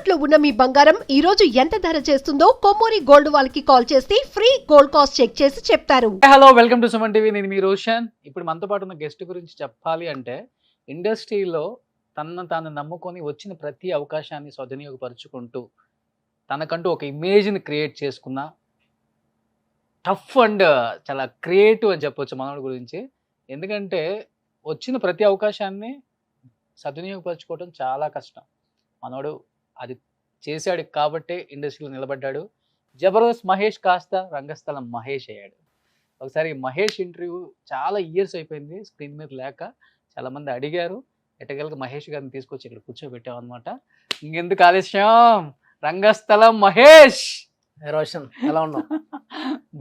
తాకట్టులో ఉన్న మీ బంగారం ఈ రోజు ఎంత ధర చేస్తుందో కొమ్మూరి గోల్డ్ వాళ్ళకి కాల్ చేస్తే ఫ్రీ గోల్డ్ కాస్ట్ చెక్ చేసి చెప్తారు. Hello, welcome to Suman TV. నేను మీ రోషన్. ఇప్పుడు మనతో పాటు ఉన్న గెస్ట్ గురించి చెప్పాలి అంటే, ఇండస్ట్రీలో తనను తాను నమ్ముకొని వచ్చిన ప్రతి అవకాశాన్ని సద్వినియోగపరుచుకుంటూ తనకంటూ ఒక ఇమేజ్ని క్రియేట్ చేసుకున్న టఫ్ అండ్ చాలా క్రియేటివ్ అని చెప్పొచ్చు మనోడి గురించి. ఎందుకంటే వచ్చిన ప్రతి అవకాశాన్ని సద్వినియోగపరచుకోవడం చాలా కష్టం. మనోడు అది చేశాడు కాబట్టే ఇండస్ట్రీలో నిలబడ్డాడు. జబర్దస్త్ మహేష్ కాస్త రంగస్థలం మహేష్ అయ్యాడు. ఒకసారి మహేష్ ఇంటర్వ్యూ చాలా ఇయర్స్ అయిపోయింది స్క్రీన్ మీద లేక. చాలామంది అడిగారు, ఎట్టగలగా మహేష్ గారిని తీసుకొచ్చి ఇక్కడ కూర్చోబెట్టాం అనమాట. ఇంకెందుకు ఆలస్యం, రంగస్థలం మహేష్. రోషన్ ఎలా ఉన్నావు?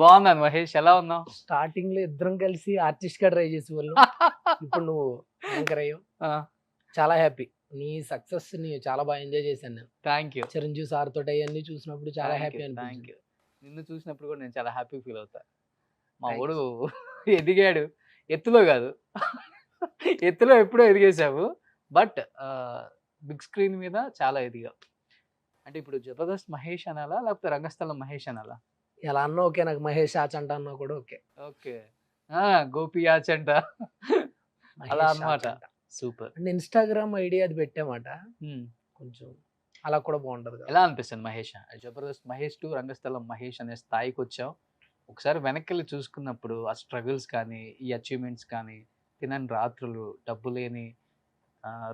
బాగున్నాను మహేష్, ఎలా ఉన్నావు? స్టార్టింగ్ లో ఇద్దరం కలిసి ఆర్టిస్ట్ గా ట్రై చేసేవాళ్ళు. ఇప్పుడు నువ్వు యాంకర్ అయ్యావు. చాలా హ్యాపీ. నీ సక్సెస్ ని చాలా బాగా ఎంజాయ్ చేశాను నేను. Thank you. చిరంజీవి సార్ తోటి అవన్నీ చూసినప్పుడు చాలా హ్యాపీ థ్యాంక్ అనిపించింది. యూ. నిన్ను చూసినప్పుడు కూడా నేను చాలా హ్యాపీ ఫీల్ అవుతా. మా Thanks. ఊడు ఎదిగాడు, ఎత్తులో కాదు, ఎత్తులో ఎప్పుడో ఎదిగేసావు, బట్ బిగ్ స్క్రీన్ మీద చాలా ఎదిగావు. అంటే ఇప్పుడు జబర్దస్త్ మహేష్ అనాలా, లేకపోతే రంగస్థలం మహేష్ అనాలా? ఎలా అన్నా ఓకే, నాకు మహేష్ ఆచంట అన్నా కూడా ఓకే. ఓకే, గోపి ఆచంట అలా అన్నమాట. సూపర్. అంటే ఇన్స్టాగ్రామ్ ఐడి అది పెట్టామాట, కొంచెం అలా కూడా బాగుంటది కదా. ఎలా అనిపిస్తుంది మహేష్? జబర్దస్త్ మహేష్ టు రంగస్థలం మహేష్ అనే స్థాయికి వచ్చావు. ఒకసారి వెనక్కి వెళ్ళి చూసుకున్నప్పుడు ఆ స్ట్రగుల్స్ కానీ, ఈ అచీవ్మెంట్స్ కానీ, తినని రాత్రులు, డబ్బు లేని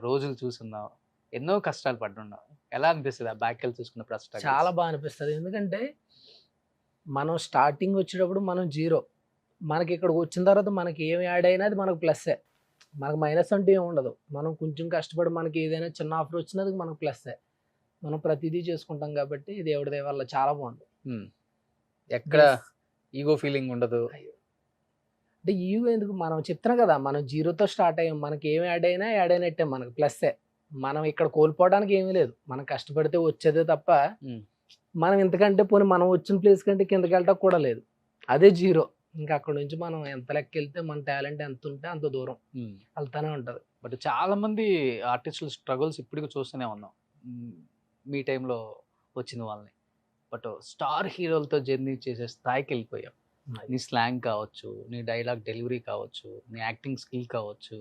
రోజులు చూసున్నావు, ఎన్నో కష్టాలు పడున్నావు. ఎలా అనిపిస్తుంది ఆ బ్యాక్ వెళ్ళి చూసుకున్నప్పుడు ఆ struggle? చాలా బాగా అనిపిస్తుంది. ఎందుకంటే మనం స్టార్టింగ్ వచ్చేటప్పుడు మనం జీరో, మనకి ఇక్కడికి వచ్చిన తర్వాత మనకి ఏమి యాడ్ అయినా అది మనకు ప్లస్సే. మనకు మైనస్ అంటే ఏమి ఉండదు. మనం కొంచెం కష్టపడి మనకి ఏదైనా చిన్న ఆఫర్ వచ్చినది మనకు ప్లస్సే. మనం ప్రతిదీ చేసుకుంటాం కాబట్టి దేవుడి దయ వల్ల చాలా బాగుంది. ఎక్కడ ఈగో ఫీలింగ్ ఉండదు. అంటే ఈగో ఎందుకు, మనం చెప్తున్నాం కదా, మనం జీరోతో స్టార్ట్ అయ్యాం. మనకి ఏమి యాడ్ అయినట్టే, మనకు ప్లస్సే. మనం ఇక్కడ కోల్పోవడానికి ఏమీ లేదు. మనం కష్టపడితే వచ్చేదే తప్ప మనం ఇంతకంటే పోనీ మనం వచ్చిన ప్లేస్ కంటే కిందకి వెళ్ళటం కూడా లేదు. అదే జీరో. ఇంకా అక్కడ నుంచి మనం ఎంత లెక్క వెళ్తే మన టాలెంట్ ఎంత ఉంటే అంత దూరం వెళ్తానే ఉంటుంది. బట్ చాలా మంది ఆర్టిస్టుల స్ట్రగుల్స్ ఇప్పటికీ చూస్తూనే ఉన్నాం, మీ టైంలో వచ్చిన వాళ్ళని. బట్ స్టార్ హీరోలతో జర్నీ చేసే స్థాయికి వెళ్ళిపోయాం. నీ స్లాంగ్ కావచ్చు, నీ డైలాగ్ డెలివరీ కావచ్చు, నీ యాక్టింగ్ స్కిల్ కావచ్చు,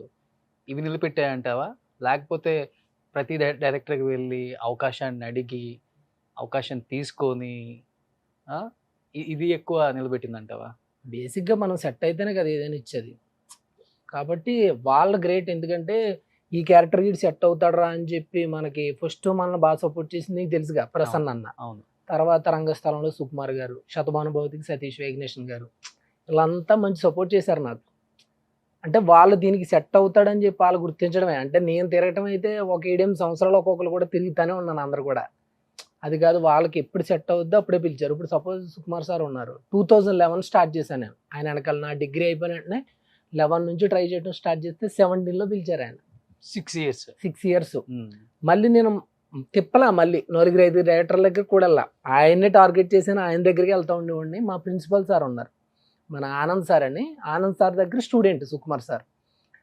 ఇవి నిలబెట్టాయంటావా? లేకపోతే ప్రతి డైరెక్టర్కి వెళ్ళి అవకాశాన్ని అడిగి అవకాశం తీసుకొని ఇది ఎక్కువ నిలబెట్టిందంటావా? బేసిక్గా మనం సెట్ అయితేనే కదా ఏదైనా ఇచ్చేది. కాబట్టి వాళ్ళ గ్రేట్. ఎందుకంటే ఈ క్యారెక్టర్ కి సెట్ అవుతాడరా అని చెప్పి మనకి ఫస్ట్ మనల్ని బాగా సపోర్ట్ చేసింది నీకు తెలుసుగా, ప్రసన్న అన్న. అవును. తర్వాత రంగస్థలంలో సుకుమార్ గారు, శతమానుభవతికి సతీష్ వేగ్నేషన్ గారు, వీళ్ళంతా మంచి సపోర్ట్ చేశారు నాకు. అంటే వాళ్ళు దీనికి సెట్ అవుతాడని చెప్పి వాళ్ళు గుర్తించడమే. అంటే నేను తిరగటం అయితే ఒక 7 సంవత్సరాలు ఒక్కొక్కరు కూడా తిరుగుతానే ఉన్నాను, అందరు కూడా. అది కాదు, వాళ్ళకి ఎప్పుడు సెట్ అవుద్దో అప్పుడే పిలిచారు. ఇప్పుడు సపోజ్ సుకుమార్ సార్ ఉన్నారు, 2011 స్టార్ట్ చేశాను నేను. ఆయన వెనకాల నా డిగ్రీ అయిపోయిన వెంటనే 11 నుంచి ట్రై చేయడం స్టార్ట్ చేస్తే 17లో పిలిచారు ఆయన. 6 years. మళ్ళీ నేను తిప్పలా, మళ్ళీ 4-5 డైరెక్టర్ల దగ్గర కూడా వెళ్ళా. ఆయన్నే టార్గెట్ చేశాను, ఆయన దగ్గరికి వెళ్తా ఉండేవాడిని. మా ప్రిన్సిపల్ సార్ ఉన్నారు, మన ఆనంద్ సార్ అని. ఆనంద్ సార్ దగ్గర స్టూడెంట్ సుకుమార్ సార్.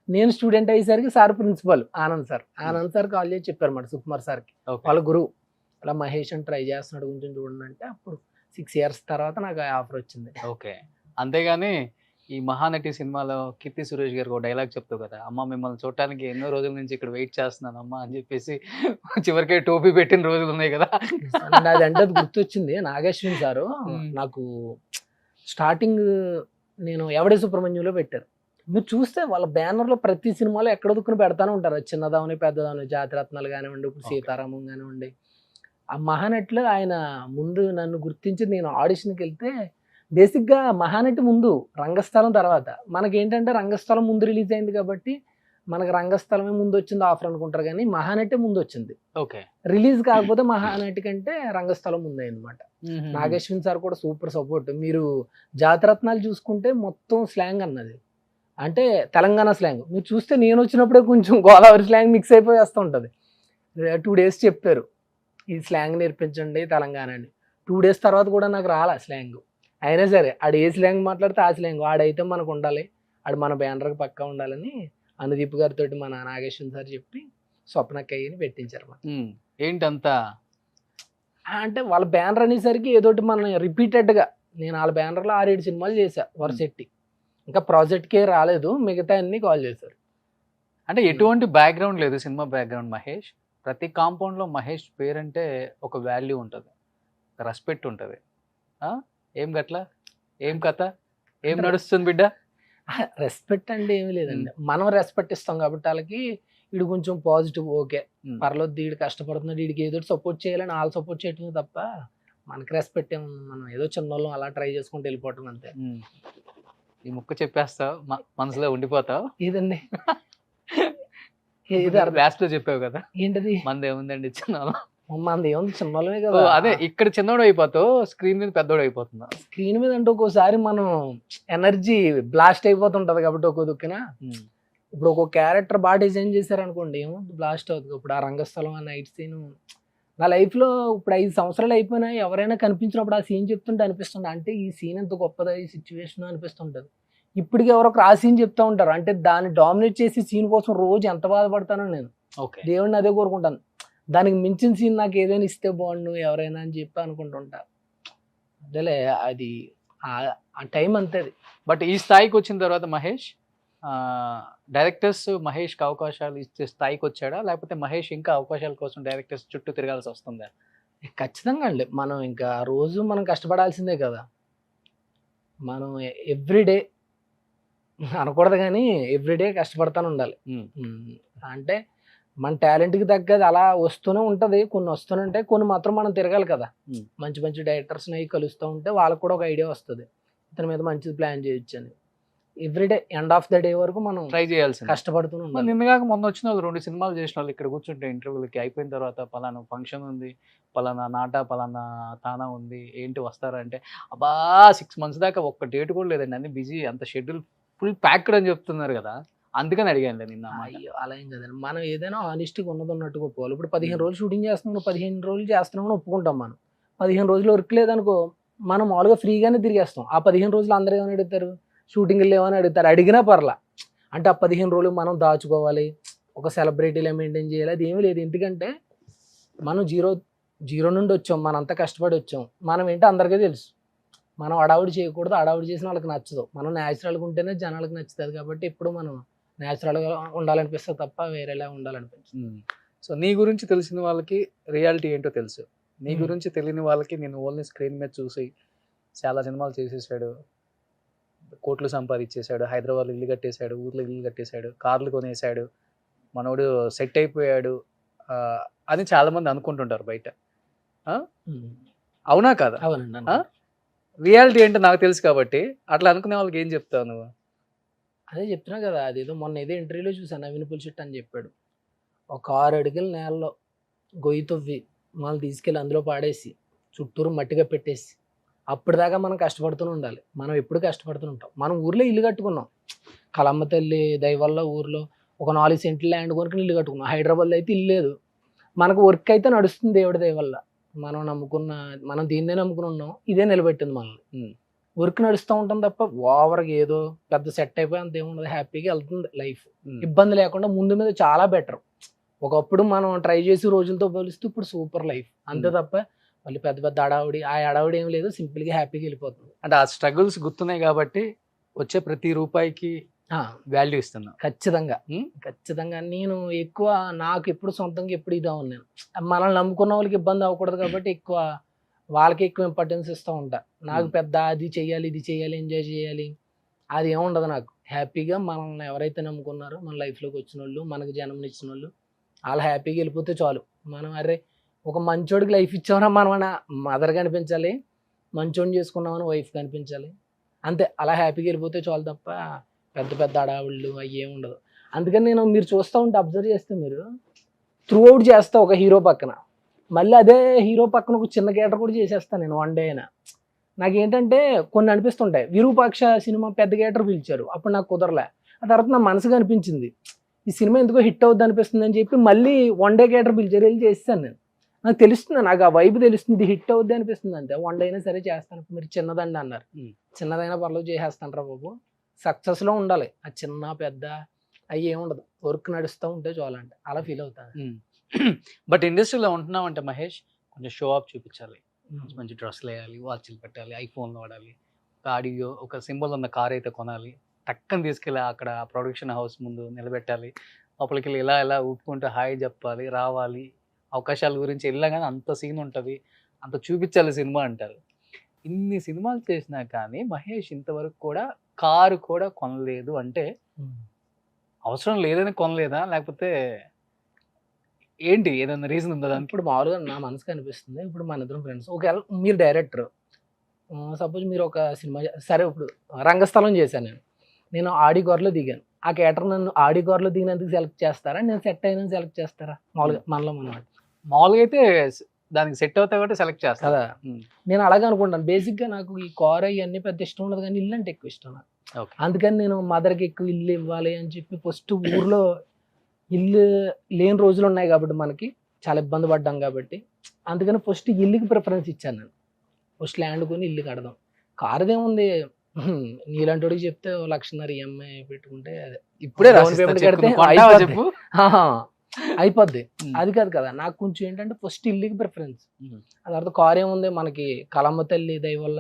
నేను స్టూడెంట్ అయ్యేసరికి sir principal Anand sir. Anand sir call చేసి చెప్పారు మాట సుకుమార్ సార్కి, వాళ్ళ గురువు, అలా మహేష్ అని ట్రై చేస్తున్నాడు, కొంచెం చూడండి అంటే. అప్పుడు 6 years తర్వాత నాకు ఆఫర్ వచ్చింది. ఓకే. అంతేగాని ఈ మహానటి సినిమాలో కీర్తి సురేష్ గారికి ఒక డైలాగ్ చెప్తావు కదా, అమ్మ మిమ్మల్ని చూడటానికి ఎన్నో రోజుల నుంచి ఇక్కడ వెయిట్ చేస్తున్నాను అమ్మా అని చెప్పేసి చివరికే టోపీ పెట్టిన రోజులు ఉన్నాయి కదా. అదంటే అది గుర్తొచ్చింది. నాగేశ్వరి సారు నాకు స్టార్టింగ్ నేను ఎవడే సుబ్రహ్మణ్యంలో పెట్టారు. మీరు చూస్తే వాళ్ళ బ్యానర్లో ప్రతి సినిమాలో ఎక్కడ దుక్కుని పెడతానే ఉంటారు, చిన్నదావని పెద్దదావని, జాతిరత్నాలు కానివ్వండి, ఇప్పుడు సీతారామం కానివ్వండి. ఆ మహానటిలో ఆయన ముందు నన్ను గుర్తించి నేను ఆడిషన్కి వెళ్తే, బేసిక్గా మహానటి ముందు రంగస్థలం తర్వాత. మనకేంటంటే రంగస్థలం ముందు రిలీజ్ అయింది కాబట్టి మనకు రంగస్థలమే ముందు వచ్చింది ఆఫర్ అనుకుంటారు, కానీ మహానటి ముందు వచ్చింది. ఓకే. రిలీజ్ కాకపోతే మహానటి కంటే రంగస్థలం ముందే అనమాట. నాగేశ్వరి సార్ కూడా సూపర్ సపోర్ట్. మీరు జాతిరత్నాలు చూసుకుంటే మొత్తం స్లాంగ్ అన్నది అంటే తెలంగాణ స్లాంగ్. మీరు చూస్తే నేను వచ్చినప్పుడే కొంచెం గోదావరి స్లాంగ్ మిక్స్ అయిపోయి వస్తూ ఉంటుంది. 2 days చెప్పారు ఈ స్లాంగ్ నేర్పించండి తెలంగాణ అని. 2 days తర్వాత కూడా నాకు రాలే స్లాంగ్. అయినా సరే ఆడు ఏ స్లాంగ్ మాట్లాడితే ఆ స్లాంగ్ ఆడైతే మనకు ఉండాలి, ఆడు మన బ్యానర్కి పక్కా ఉండాలని అనుదీప్ గారితో మన నాగేశ్వరి సార్ చెప్పి స్వప్నక్కయ్యని పెట్టించారు. ఏంటంతా అంటే వాళ్ళ బ్యానర్ అనేసరికి ఏదోటి మనం రిపీటెడ్గా నేను వాళ్ళ బ్యానర్లో 6-7 సినిమాలు చేశా వరుసెట్టి. ఇంకా ప్రాజెక్ట్కే రాలేదు, మిగతా అన్ని కాల్ చేశారు. అంటే ఎటువంటి బ్యాక్గ్రౌండ్ లేదు సినిమా బ్యాక్గ్రౌండ్ మహేష్. ప్రతి కాంపౌండ్లో మహేష్ పేరంటే ఒక వాల్యూ ఉంటుంది, రెస్పెక్ట్ ఉంటుంది. ఏం గట్లా, ఏం కథ, ఏం నడుస్తుంది బిడ్డ? రెస్పెక్ట్ అంటే ఏమీ లేదండి, మనం రెస్పెక్ట్ ఇస్తాం కాబట్టి వాళ్ళకి. వీడు కొంచెం పాజిటివ్, ఓకే పర్లేదు, వీడు కష్టపడుతున్నాడు, వీడికి ఏదో సపోర్ట్ చేయాలని వాళ్ళు సపోర్ట్ చేయటమే తప్ప మనకి రెస్పెక్ట్ ఏముంది. మనం ఏదో చిన్నోళ్ళం అలా ట్రై చేసుకుంటూ వెళ్ళిపోవటం అంతే. ఈ ముక్క చెప్పేస్తావు, మనసులో ఉండిపోతావు. ఇదండి లాస్ట్ లో చెప్పావు కదా, ఏంటది? మంది ఏముందండి చిన్న, మనది ఏముంది, చిన్నోళ్ళమే కదా. అదే ఇక్కడ చిన్నోడు అయిపోతావు, స్క్రీన్ మీద పెద్దోడు అయిపోతున్నా. స్క్రీన్ మీద అంటే ఒక్కోసారి మనం ఎనర్జీ బ్లాస్ట్ అయిపోతుంటది కాబట్టి ఒక్కో దుక్కిన. ఇప్పుడు ఒక్కొక్క క్యారెక్టర్ బాగా డిజైన్ చేశారు అనుకోండి, ఏమో బ్లాస్ట్ అవుతుంది. ఇప్పుడు ఆ రంగస్థలం, ఆ నైట్ సీన్ నా లైఫ్లో ఇప్పుడు 5 సంవత్సరాలు అయిపోయినా ఎవరైనా కనిపించినప్పుడు ఆ సీన్ చెప్తుంటే అనిపిస్తుంది, అంటే ఈ సీన్ ఎంత గొప్పదా ఈ సిచ్యువేషన్ అనిపిస్తుంటుంది. ఇప్పటికి ఎవరొకరు ఆ సీన్ చెప్తా ఉంటారు, అంటే దాన్ని డామినేట్ చేసి సీన్ కోసం రోజు ఎంత బాధపడతానో నేను. దేవుడిని అదే కోరుకుంటాను, దానికి మించిన సీన్ నాకు ఏదైనా ఇస్తే బాగుండు ఎవరైనా అని చెప్పి అనుకుంటుంటా. అదేలే, అది ఆ టైం అంతే. బట్ ఈ స్థాయికి వచ్చిన తర్వాత మహేష్, డైరెక్టర్స్ మహేష్కి అవకాశాలు ఇచ్చే స్థాయికి వచ్చాడా, లేకపోతే మహేష్ ఇంకా అవకాశాల కోసం డైరెక్టర్స్ చుట్టూ తిరగాల్సి వస్తుందా? ఖచ్చితంగా అండి, మనం ఇంకా రోజు మనం కష్టపడాల్సిందే కదా. మనం ఎవ్రీడే అనకూడదు కానీ ఎవ్రీడే కష్టపడతానే ఉండాలి. అంటే మన టాలెంట్కి తగ్గది అలా వస్తూనే ఉంటుంది, కొన్ని వస్తూనే ఉంటాయి, కొన్ని మాత్రం మనం తిరగాలి కదా. మంచి మంచి డైరెక్టర్స్ని కలుస్తూ ఉంటే వాళ్ళకు కూడా ఒక ఐడియా వస్తుంది, ఇతని మీద మంచిది ప్లాన్ చేయొచ్చు అని. Everyday end of the day వరకు మనం ట్రై చేయాల్సి కష్టపడుతూనే ఉండాలి. నిన్నగాక మొన్న వచ్చిన వాళ్ళు 2 సినిమాలు చేసిన వాళ్ళు ఇక్కడ కూర్చుంటే ఇంటర్వ్యూలకి అయిపోయిన తర్వాత పలానా ఫంక్షన్ ఉంది, పలానా నాట, పలానా తానా ఉంది, ఏంటి వస్తారా అంటే, అబ్బా 6 months దాకా ఒక్క డేట్ కూడా లేదండి, అన్ని బిజీ, అంత షెడ్యూల్ ఫుల్ ప్యాక్డ్ అని చెప్తున్నారు కదా, అందుకని అడిగాను నిన్న. అయ్యో అలా ఏం కదండి, మనం ఏదైనా ఆనెస్ట్గా ఉన్నట్టుగా ఒప్పుకోవాలి. ఇప్పుడు 15 రోజులు షూటింగ్ చేస్తున్నాం, 15 రోజులు చేస్తున్నాం ఒప్పుకుంటాం. మనం 15 రోజులు వర్క్ లేదనుకో, మనం మామూలుగా ఫ్రీగానే తిరిగేస్తాం. ఆ 15 రోజులు అందరూ ఏమని అడుగుతారు, షూటింగ్ లేవని అడుగుతారు, అడిగినా పర్లా. అంటే ఆ 15 రోజులు మనం దాచుకోవాలి, ఒక సెలబ్రిటీలా మెయింటైన్ చేయాలి, అది ఏమీ లేదు. ఎందుకంటే మనం జీరో నుండి వచ్చాం, మనంతా కష్టపడి వచ్చాం. మనం ఏంటో అందరికీ తెలుసు, మనం అడావుడి చేయకూడదు, అడావుడి చేసిన వాళ్ళకి నచ్చదు. మనం న్యాచురల్గా ఉంటేనే జనాలకు నచ్చుతుంది. కాబట్టి ఎప్పుడు మనం న్యాచురల్గా ఉండాలనిపిస్తుంది తప్ప వేరేలా ఉండాలనిపిస్తుంది. సో నీ గురించి తెలిసిన వాళ్ళకి రియాలిటీ ఏంటో తెలుసు, నీ గురించి తెలియని వాళ్ళకి నేను ఓన్లీ స్క్రీన్ మీద చూసి చాలా సినిమాలు చేసేసాడు, కోట్లు సంపాదించేశాడు, హైదరాబాద్లో ఇల్లు కట్టేశాడు, ఊర్లో ఇల్లు కట్టేశాడు, కార్లు కొనేసాడు, మనోడు సెట్ అయిపోయాడు అని చాలామంది అనుకుంటుంటారు బయట. అవునా కాదా? అవునండి. రియాలిటీ ఏంటో నాకు తెలుసు కాబట్టి అట్లా అనుకునే వాళ్ళకి ఏం చెప్తావు నువ్వు? అదే చెప్తున్నా కదా, అదేదో మొన్న ఏదో ఇంటర్వ్యూలో చూసాను, నవీన్ పులిశెట్టి అని చెప్పాడు, ఒక 6 అడుగుల నేలలో గొయ్యి తవ్వి వాళ్ళు తీసుకెళ్ళి అందులో పాడేసి చుట్టూరు మట్టిగా పెట్టేసి అప్పటిదాకా మనం కష్టపడుతూనే ఉండాలి. మనం ఎప్పుడు కష్టపడుతూ ఉంటాం. మనం ఊర్లో ఇల్లు కట్టుకున్నాం, కలమ్మ తల్లి దయ వల్ల ఊర్లో ఒక 4 సెంట్లు ల్యాండ్ కొనుక్కుని ఇల్లు కట్టుకున్నాం. హైదరాబాద్లో అయితే ఇల్లు లేదు, మనకు వర్క్ అయితే నడుస్తుంది దేవుడి దయ వల్ల. మనం దీన్నే నమ్ముకుని ఉన్నాం, ఇదే నిలబెట్టింది మనల్ని. వర్క్ నడుస్తూ ఉంటాం తప్ప ఓవర్గా ఏదో పెద్ద సెట్ అయిపోయి అంత ఏముండదు, హ్యాపీగా వెళ్తుంది లైఫ్, ఇబ్బంది లేకుండా. ముందు మీద చాలా బెటర్. ఒకప్పుడు మనం ట్రై చేసి రోజులతో పోలిస్తే ఇప్పుడు సూపర్ లైఫ్, అంతే తప్ప మళ్ళీ పెద్ద పెద్ద అడావుడి అడావుడి ఏం లేదు, సింపుల్గా హ్యాపీగా వెళ్ళిపోతుంది. అంటే ఆ స్ట్రగుల్స్ గుర్తున్నాయి కాబట్టి వచ్చే ప్రతి రూపాయికి వాల్యూ ఇస్తున్నా. ఖచ్చితంగా నేను ఎక్కువ, నాకు ఎప్పుడు సొంతంగా ఎప్పుడు ఇదా ఉన్నాను. మనల్ని నమ్ముకున్న వాళ్ళకి ఇబ్బంది అవ్వకూడదు కాబట్టి ఎక్కువ వాళ్ళకి ఎక్కువ ఇంపార్టెన్స్ ఇస్తూ ఉంటా. నాకు పెద్ద అది చెయ్యాలి, ఇది చెయ్యాలి, ఎంజాయ్ చేయాలి అది ఏముండదు నాకు. హ్యాపీగా మనల్ని ఎవరైతే నమ్ముకున్నారో మన లైఫ్లోకి వచ్చిన వాళ్ళు, మనకు జన్మనిచ్చిన వాళ్ళు, వాళ్ళు హ్యాపీగా వెళ్ళిపోతే చాలు. మనం అరే ఒక మంచోడికి లైఫ్ ఇచ్చామన్నా మనం మదర్ కనిపించాలి, మంచోడిని చేసుకున్నామని వైఫ్ కనిపించాలి, అంతే. అలా హ్యాపీగా వెళ్ళిపోతే చాలు తప్ప పెద్ద పెద్ద అడావుళ్ళు అవి ఏమి ఉండదు. అందుకని మీరు చూస్తూ ఉంటే అబ్జర్వ్ చేస్తే మీరు త్రూ అవుట్ చేస్తా ఒక హీరో పక్కన, మళ్ళీ అదే హీరో పక్కన ఒక చిన్న క్యారెక్టర్ కూడా చేసేస్తాను నేను వన్ డే అయినా. నాకేంటంటే కొన్ని అనిపిస్తుంటాయి, విరూపాక్ష సినిమా పెద్ద క్యారెక్టర్ పిలిచారు, అప్పుడు నాకు కుదరలే. ఆ తర్వాత నా మనసుకు అనిపించింది ఈ సినిమా ఎందుకో హిట్ అవుద్ది అనిపిస్తుంది అని చెప్పి మళ్ళీ వన్ డే క్యారెక్టర్ పిలిచారు, వెళ్ళి చేస్తాను నేను. నాకు తెలుస్తుంది, నాకు ఆ వైబ్ తెలుస్తుంది, హిట్ అవుద్ది అనిపిస్తుంది అంతే. వన్ డే అయినా సరే చేస్తాను. మీరు చిన్నదండి అన్నారు, చిన్నదైనా పర్లేదు చేసేస్తాను రా బాబు. సక్సెస్లో ఉండాలి, ఆ చిన్న పెద్ద అవి ఏముండదు, వర్క్ నడుస్తూ ఉంటే చాలంటే అలా ఫీల్ అవుతాను. బట్ ఇండస్ట్రీలో ఉంటున్నావు అంటే మహేష్, కొంచెం షో ఆఫ్ చూపించాలి, మంచి మంచి డ్రెస్సులు వేయాలి, వాచ్లు పెట్టాలి, ఐఫోన్లు వాడాలి, ఒక ఆడియో ఒక సింబల్ ఉన్న కార్ అయితే కొనాలి, టక్కని తీసుకెళ్ళి అక్కడ ప్రొడక్షన్ హౌస్ ముందు నిలబెట్టాలి, లోపలికి వెళ్ళి ఇలా ఊపుకుంటూ హాయ్ చెప్పాలి, రావాలి, అవకాశాల గురించి వెళ్ళగానే అంత సీన్ ఉంటుంది, అంత చూపించాలి సినిమా అంటారు. ఇన్ని సినిమాలు చేసినా కానీ మహేష్ ఇంతవరకు కూడా కారు కూడా కొనలేదు అంటే అవసరం లేదని కొనలేదా, లేకపోతే ఏంటి, ఏదైనా రీజన్ ఉందా దానికి? ఇప్పుడు మామూలుగా నా మనసుకు అనిపిస్తుంది, ఇప్పుడు మన ఇద్దరం ఫ్రెండ్స్, ఒకవేళ మీరు డైరెక్టర్, సపోజ్ మీరు ఒక సినిమా సరే ఇప్పుడు రంగస్థలం చేశాను నేను ఆడి గోరలో దిగాను, ఆ క్యాటర్ నన్ను ఆడి గోరలో దిగినందుకు సెలెక్ట్ చేస్తారా, నేను సెట్ అయినా సెలెక్ట్ చేస్తారా? మామూలుగా మనలో మనం మామూలుగా అయితే దానికి సెట్ అవుతాయి కాబట్టి సెలెక్ట్ చేస్తా కదా. నేను అలాగే అనుకుంటాను, బేసిక్గా నాకు ఈ కార్ అవన్నీ పెద్ద ఇష్టం ఉండదు, కానీ ఇల్లు అంటే ఎక్కువ ఇష్టం నాకు. అందుకని నేను మదర్కి ఎక్కువ ఇల్లు ఇవ్వాలి అని చెప్పి ఫస్ట్ ఊర్లో ఇల్లు లేని రోజులు ఉన్నాయి కాబట్టి మనకి చాలా ఇబ్బంది పడ్డాం కాబట్టి, అందుకని ఫస్ట్ ఇల్లుకి ప్రిఫరెన్స్ ఇచ్చాను నేను. ఫస్ట్ ల్యాండ్ కొని ఇల్లు కడదాం, కారుదేముంది నీలాంటి వాడికి చెప్తే 1,00,000 ఈఎంఐ పెట్టుకుంటే ఇప్పుడే కడితే అయిపోద్ది. అది కాదు కదా, నాకు కొంచెం ఏంటంటే ఫస్ట్ ఇల్లుకి ప్రిఫరెన్స్. ఆ తర్వాత కారు ఏముంది మనకి, కలమ్మ తల్లి దయ వల్ల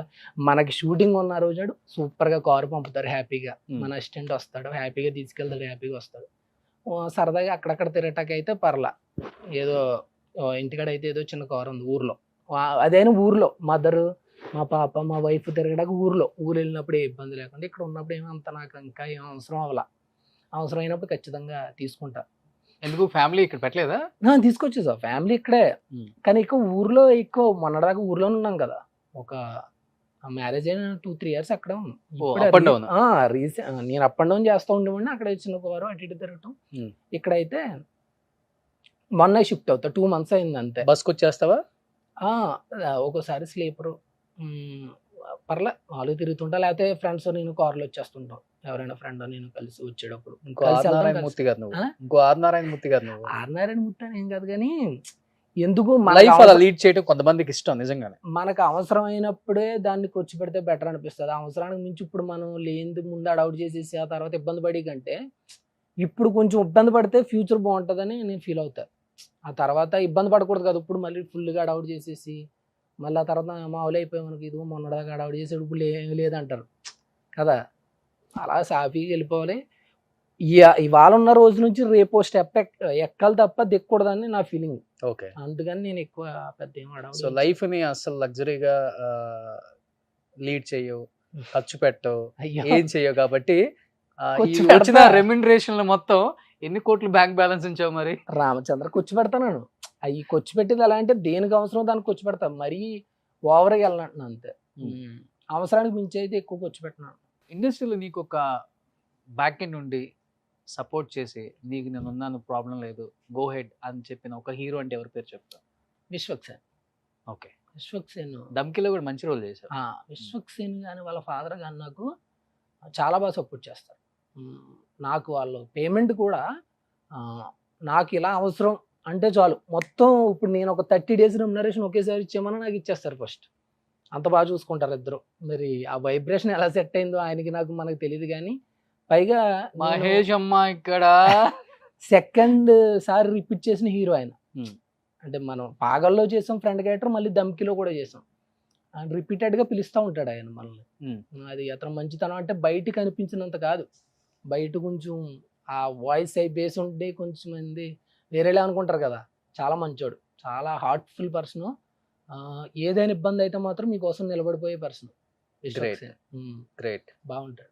మనకి షూటింగ్ ఉన్న రోజు సూపర్గా కారు పంపుతారు హ్యాపీగా, మన అసిస్టెంట్ వస్తాడు హ్యాపీగా తీసుకెళ్తాడు, హ్యాపీగా వస్తాడు, సరదాగా అక్కడక్కడ తిరగటానికి అయితే పర్లా. ఏదో ఇంటికాడ అయితే ఏదో చిన్న కారు ఉంది ఊర్లో, అదైనా ఊర్లో మదరు మా పాప మా వైఫ్ తిరగడానికి ఊరు వెళ్ళినప్పుడు ఏ ఇబ్బంది లేకుండా, ఇక్కడ ఉన్నప్పుడు ఏమంత నాకు ఇంకా ఏం అవసరం అవ్వాల, అవసరం అయినప్పుడు ఖచ్చితంగా తీసుకుంటా. ఎందుకు ఫ్యామిలీ ఇక్కడ పెట్టలేదా? తీసుకొచ్చేసా ఫ్యామిలీ ఇక్కడే, కానీ ఎక్కువ ఊర్లో ఎక్కువ మొన్నదాకా ఊర్లోనే ఉన్నాం కదా, ఒక మ్యారేజ్ అయిన 2-3 years అక్కడే ఉన్నాం. నేను అప్ అండ్ డౌన్ చేస్తూ ఉండేవాడిని, అక్కడ చిన్న కారు అటు ఇటు తిరగటం. ఇక్కడైతే మొన్న షిఫ్ట్ అవుతా, 2 months అయింది అంతే. బస్కి వచ్చేస్తావా? ఒక్కోసారి స్లీపరు పర్లే వాళ్ళు తిరుగుతుంటా, లేకపోతే ఫ్రెండ్స్ నేను కార్లో వచ్చేస్తుంటాం, ఎవరైనా ఫ్రెండ్ నేను కలిసి వచ్చేటప్పుడు. ఆర్నారాయణమూర్తి అని ఏం కాదు, కానీ ఎందుకు లైఫ్ అలా లీడ్ చేయడం కొంతమందికి ఇష్టం నిజంగానే. మనకు అవసరం అయినప్పుడే దాన్ని ఖర్చు పెడితే బెటర్ అనిపిస్తుంది. అవసరానికి మించి ఇప్పుడు మనం లేని ముందు అడౌట్ చేసేసి ఆ తర్వాత ఇబ్బంది పడి కంటే ఇప్పుడు కొంచెం ఇబ్బంది పడితే ఫ్యూచర్ బాగుంటుందని నేను ఫీల్ అవుతాను. ఆ తర్వాత ఇబ్బంది పడకూడదు కదా, ఇప్పుడు మళ్ళీ ఫుల్గా అడౌట్ చేసేసి మళ్ళీ ఆ తర్వాత మామూలు అయిపోయి మనకి ఇదిగో మొన్నదాకా అడౌట్ చేసేది ఇప్పుడు ఏమి లేదంటారు కదా. అలా సాఫీగా వెళ్ళిపోవాలి. ఇవాళ ఉన్న రోజు నుంచి రేపు స్టెప్ ఎక్కాలి తప్ప దిక్కకూడదని నా ఫీలింగ్. ఓకే, అందుకని నేను ఎక్కువ పెద్ద ఏం సో లైఫ్ ని అసలు లగ్జరీగా లీడ్ చేయవు, ఖర్చు పెట్టవు, ఏం చేయవు కాబట్టి వచ్చిన రెమ్యునరేషన్ మొత్తం ఎన్ని కోట్లు బ్యాంక్ బ్యాలెన్స్ ఉంచావు మరి? రామచంద్ర ఖర్చు పెడతాను, అవి ఖర్చు పెట్టేది ఎలా అంటే దేనికి అవసరం దానికి ఖర్చు పెడతాను, మరీ ఓవర్గా వెళ్ళనంటున్నాను అంతే. అవసరానికి మించి అయితే ఎక్కువ ఖర్చు పెట్టినాను. ఇండస్ట్రీలో నీకు ఒక బ్యాక్ ఎండ్ నుండి సపోర్ట్ చేసి నీకు నేను ఉన్నాను ప్రాబ్లం లేదు గో హెడ్ అని చెప్పిన ఒక హీరో అంటే ఎవరి పేరు చెప్తా? విశ్వక్సేన్. ఓకే, విశ్వక్సేన్ దమ్కిలో కూడా మంచి రోల్ చేశారు. విశ్వక్సేన్ కానీ వాళ్ళ ఫాదర్ కానీ నాకు చాలా బాగా సపోర్ట్ చేస్తారు. నాకు వాళ్ళు పేమెంట్ కూడా నాకు ఇలా అవసరం అంటే చాలు మొత్తం, ఇప్పుడు నేను ఒక 30 days రెమ్యునరేషన్ ఒకేసారి ఇచ్చేమని నాకు ఇచ్చేస్తారు ఫస్ట్. అంత బాగా చూసుకుంటారు ఇద్దరు. మరి ఆ వైబ్రేషన్ ఎలా సెట్ అయిందో ఆయనకి నాకు మనకు తెలియదు, కానీ పైగా మహేష్ అమ్మ ఇక్కడ సెకండ్ సారి రిపీట్ చేసిన హీరో ఆయన. అంటే మనం పాగల్లో చేసాం ఫ్రెండ్ క్యారెక్టర్, మళ్ళీ దమ్కిలో కూడా చేసాం. ఆయన రిపీటెడ్గా పిలుస్తూ ఉంటాడు ఆయన మనల్ని. అది అతను మంచితనం అంటే బయటికి అనిపించినంత కాదు, బయట కొంచెం ఆ వాయిస్ అయి బేస్ ఉంటే కొంచెం మంది వేరేలా అనుకుంటారు కదా. చాలా మంచోడు, చాలా హార్ట్ఫుల్ పర్సన్. ఏదైనా ఇబ్బంది అయితే మాత్రం మీకోసం నిలబడిపోయే పర్సన్. గ్రేట్, బాగుంటాడు.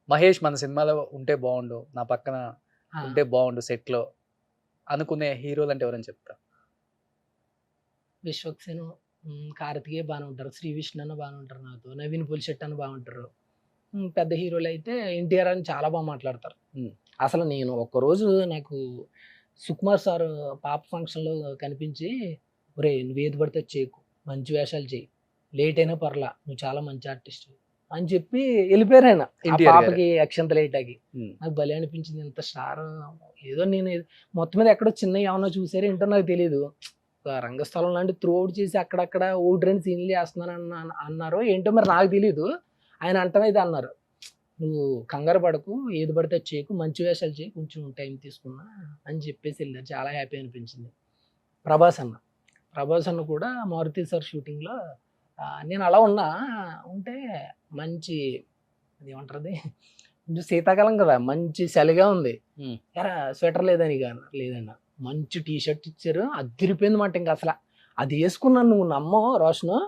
మహేష్ మన సినిమాలో ఉంటే బాగుండు, నా పక్కన ఉంటే బాగుండు సెట్ లో అనుకునే హీరోలు అంటే ఎవరని చెప్తా? విశ్వక్సేన్, కార్తికేయ బాగానే ఉంటారు, శ్రీ విష్ణు అన్న బాగానే ఉంటారు, నాతో నవీన్ పులిశెట్టి అన్న బాగుంటారు. పెద్ద హీరోలు అయితే ఎన్టీఆర్ అని చాలా బాగా మాట్లాడతారు. అసలు నేను ఒక్కరోజు నాకు సుకుమార్ సార్ పాప ఫంక్షన్లో కనిపించి, ఒరే నువ్వు ఏది పడితే చేయకు, మంచి వేషాలు చేయి, లేట్ అయినా పర్లా, నువ్వు చాలా మంచి ఆర్టిస్ట్ అని చెప్పి వెళ్ళిపోయారు ఆయన. పాపకి అక్షంత లేట్ ఆగి నాకు భలే అనిపించింది, ఇంత స్టార్. ఏదో నేను మొత్తం మీద ఎక్కడో చిన్న ఏమన్నా చూసారు ఏంటో నాకు తెలియదు, రంగస్థలం లాంటి త్రూ అవుట్ చేసి అక్కడక్కడ ఓల్డ్ రెండు సీన్లు చేస్తున్నాను అన్నారు ఏంటో మరి నాకు తెలియదు. ఆయన అంటమైతే అన్నారు, నువ్వు కంగారు పడకు, ఏది పడితే చేయకు, మంచి వేషాలు చేయి, కొంచెం టైం తీసుకున్నా అని చెప్పేసి వెళ్ళారు. చాలా హ్యాపీ అనిపించింది. ప్రభాస్ ప్రభాస్ అన్న కూడా మారుతి సార్ షూటింగ్లో నేను అలా ఉంటే మంచి ఏమంటారు అది, కొంచెం శీతాకాలం కదా, మంచి చలిగా ఉంది. Hmm. ఎరా స్వెటర్ లేదని లేదన్న, మంచి టీ షర్ట్ ఇచ్చారు, అదిరిపోయింది మాట. ఇంకా అసలు అది వేసుకున్నాను, నువ్వు నమ్మో రోషను,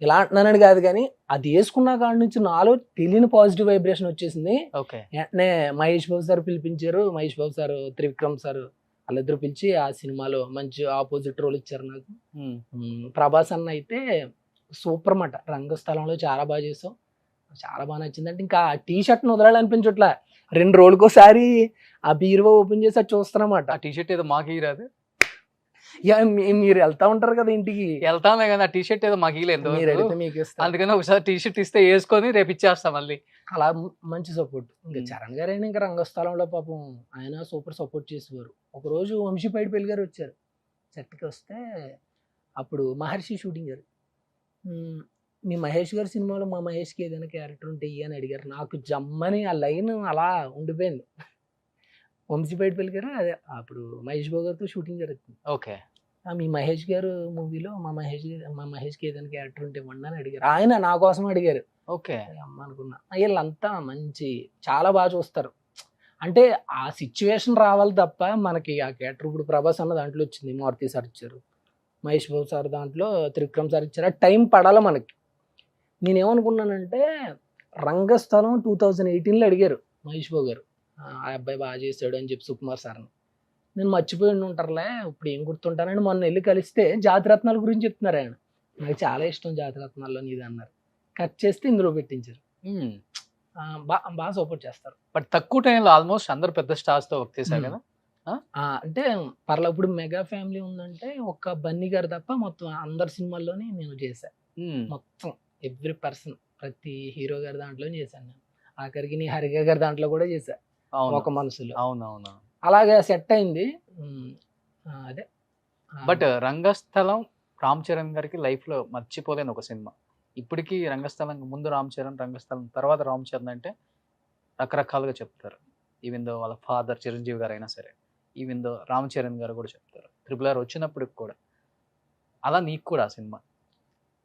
ఇలా అంటున్నానని కాదు కానీ అది వేసుకున్నా కాడి నుంచి నాలో తెలియని పాజిటివ్ వైబ్రేషన్ వచ్చేసింది. ఓకే. వెంటనే మహేష్ బాబు సార్ పిలిపించారు, మహేష్ బాబు సార్, త్రివిక్రమ్ సార్ వాళ్ళిద్దరు పిలిచి ఆ సినిమాలో మంచి ఆపోజిట్ రోల్ ఇచ్చారు నాకు. ప్రభాస్ అన్న అయితే సూపర్ మాట, రంగస్థలంలో చాలా బాగా చేసాం, చాలా బాగా నచ్చింది. అంటే ఇంకా టీ షర్ట్ని వదలాలనిపించట్లా, 2 రోజులకోసారి ఆ బీరువా ఓపెన్ చేసి అది చూస్తానమాట. ఆ టీషర్ట్ ఏదో మాకు ఇరాదు, మీరు వెళ్తా ఉంటారు కదా ఇంటికి, వెళ్తామే కానీ ఆ టీషర్ట్ ఏదో మాకు ఇలేదు, మీరు అడిగితే మీకు ఇస్తాను. అందుకని ఒకసారి టీషర్ట్ ఇస్తే వేసుకొని రేపు ఇచ్చేస్తాం మళ్ళీ. అలా మంచి సపోర్ట్. ఇంకా చరణ్ గారు అయినా ఇంకా రంగస్థలంలో పాపం ఆయన సూపర్ సపోర్ట్ చేసేవారు. ఒకరోజు వంశీపైడి పెళ్లి గారు వచ్చారు సెట్కి, వస్తే అప్పుడు మహర్షి షూటింగ్ గారు, మీ మహేష్ గారి సినిమాలో మా మహేష్కి ఏదైనా క్యారెక్టర్ ఉంటే అని అడిగారు. నాకు జమ్మని ఆ లైన్ అలా ఉండిపోయింది. వంశీపైడి పెళ్లి గారు అదే అప్పుడు మహేష్ బాబు గారితో షూటింగ్ జరుగుతుంది. ఓకే. మీ మహేష్ గారు మూవీలో మా మహేష్కి ఏదైనా క్యారెక్టర్ ఉంటే ఇవ్వండి అని అడిగారు. ఆయన నా కోసం అడిగారు. ఓకే. అమ్మ అనుకున్నా, వీళ్ళంతా మంచి చాలా బాగా చూస్తారు. అంటే ఆ సిచ్యువేషన్ రావాలి తప్ప మనకి ఆ క్యారెక్టర్, ఇప్పుడు ప్రభాస్ అన్న దాంట్లో వచ్చింది, మారుతి సార్ ఇచ్చారు, మహేష్ బాబు సార్ దాంట్లో త్రివిక్రమ్ సార్ ఇచ్చారు, ఆ టైం పడాలి మనకి. నేనేమనుకున్నానంటే రంగస్థలం 2018లో అడిగారు మహేష్ బాబు గారు, ఆ అబ్బాయి బాగా చేశాడు అని చెప్పి సుకుమార్ సార్ని. నేను మర్చిపోయి ఉంటారులే, ఇప్పుడు ఏం గుర్తుంటానని మొన్న వెళ్ళి కలిస్తే జాతిరత్నాల గురించి చెప్తున్నారు ఆయన. నాకు చాలా ఇష్టం జాతిరత్నాల్లో నీది అన్నారు, కట్ చేస్తే ఇందులో పెట్టించారు. బాగా సపోర్ట్ చేస్తారు. బట్ తక్కువ టైంలో ఆల్మోస్ట్ అందరు పెద్ద స్టార్స్ తో వర్క్ చేశారు కదా. అంటే పర్లేదు, ఇప్పుడు మెగా ఫ్యామిలీ ఉందంటే ఒక్క బన్నీ గారు తప్ప మొత్తం అందరి సినిమాల్లోనే నేను చేశాను. మొత్తం ఎవ్రీ పర్సన్, ప్రతి హీరో గారి దాంట్లో చేశాను నేను. ఆఖరికి నీ హరిగా గారి దాంట్లో కూడా చేశా ఒక మనసులో. అవునవును, అలాగే సెట్ అయింది. అదే బట్ రంగస్థలం రామ్ చరణ్ గారికి లైఫ్ లో మర్చిపోలేని ఒక సినిమా. ఇప్పటికీ రంగస్థలం ముందు రామ్ చరణ్, రంగస్థలం తర్వాత రామ్ చరణ్ అంటే రకరకాలుగా చెప్తారు. ఈవెన్ దో వాళ్ళ ఫాదర్ చిరంజీవి గారు అయినా సరే, ఈవెన్ దో రామ్ చరణ్ గారు కూడా చెప్తారు. RRR వచ్చినప్పటికి కూడా అలా నీకు కూడా ఆ సినిమా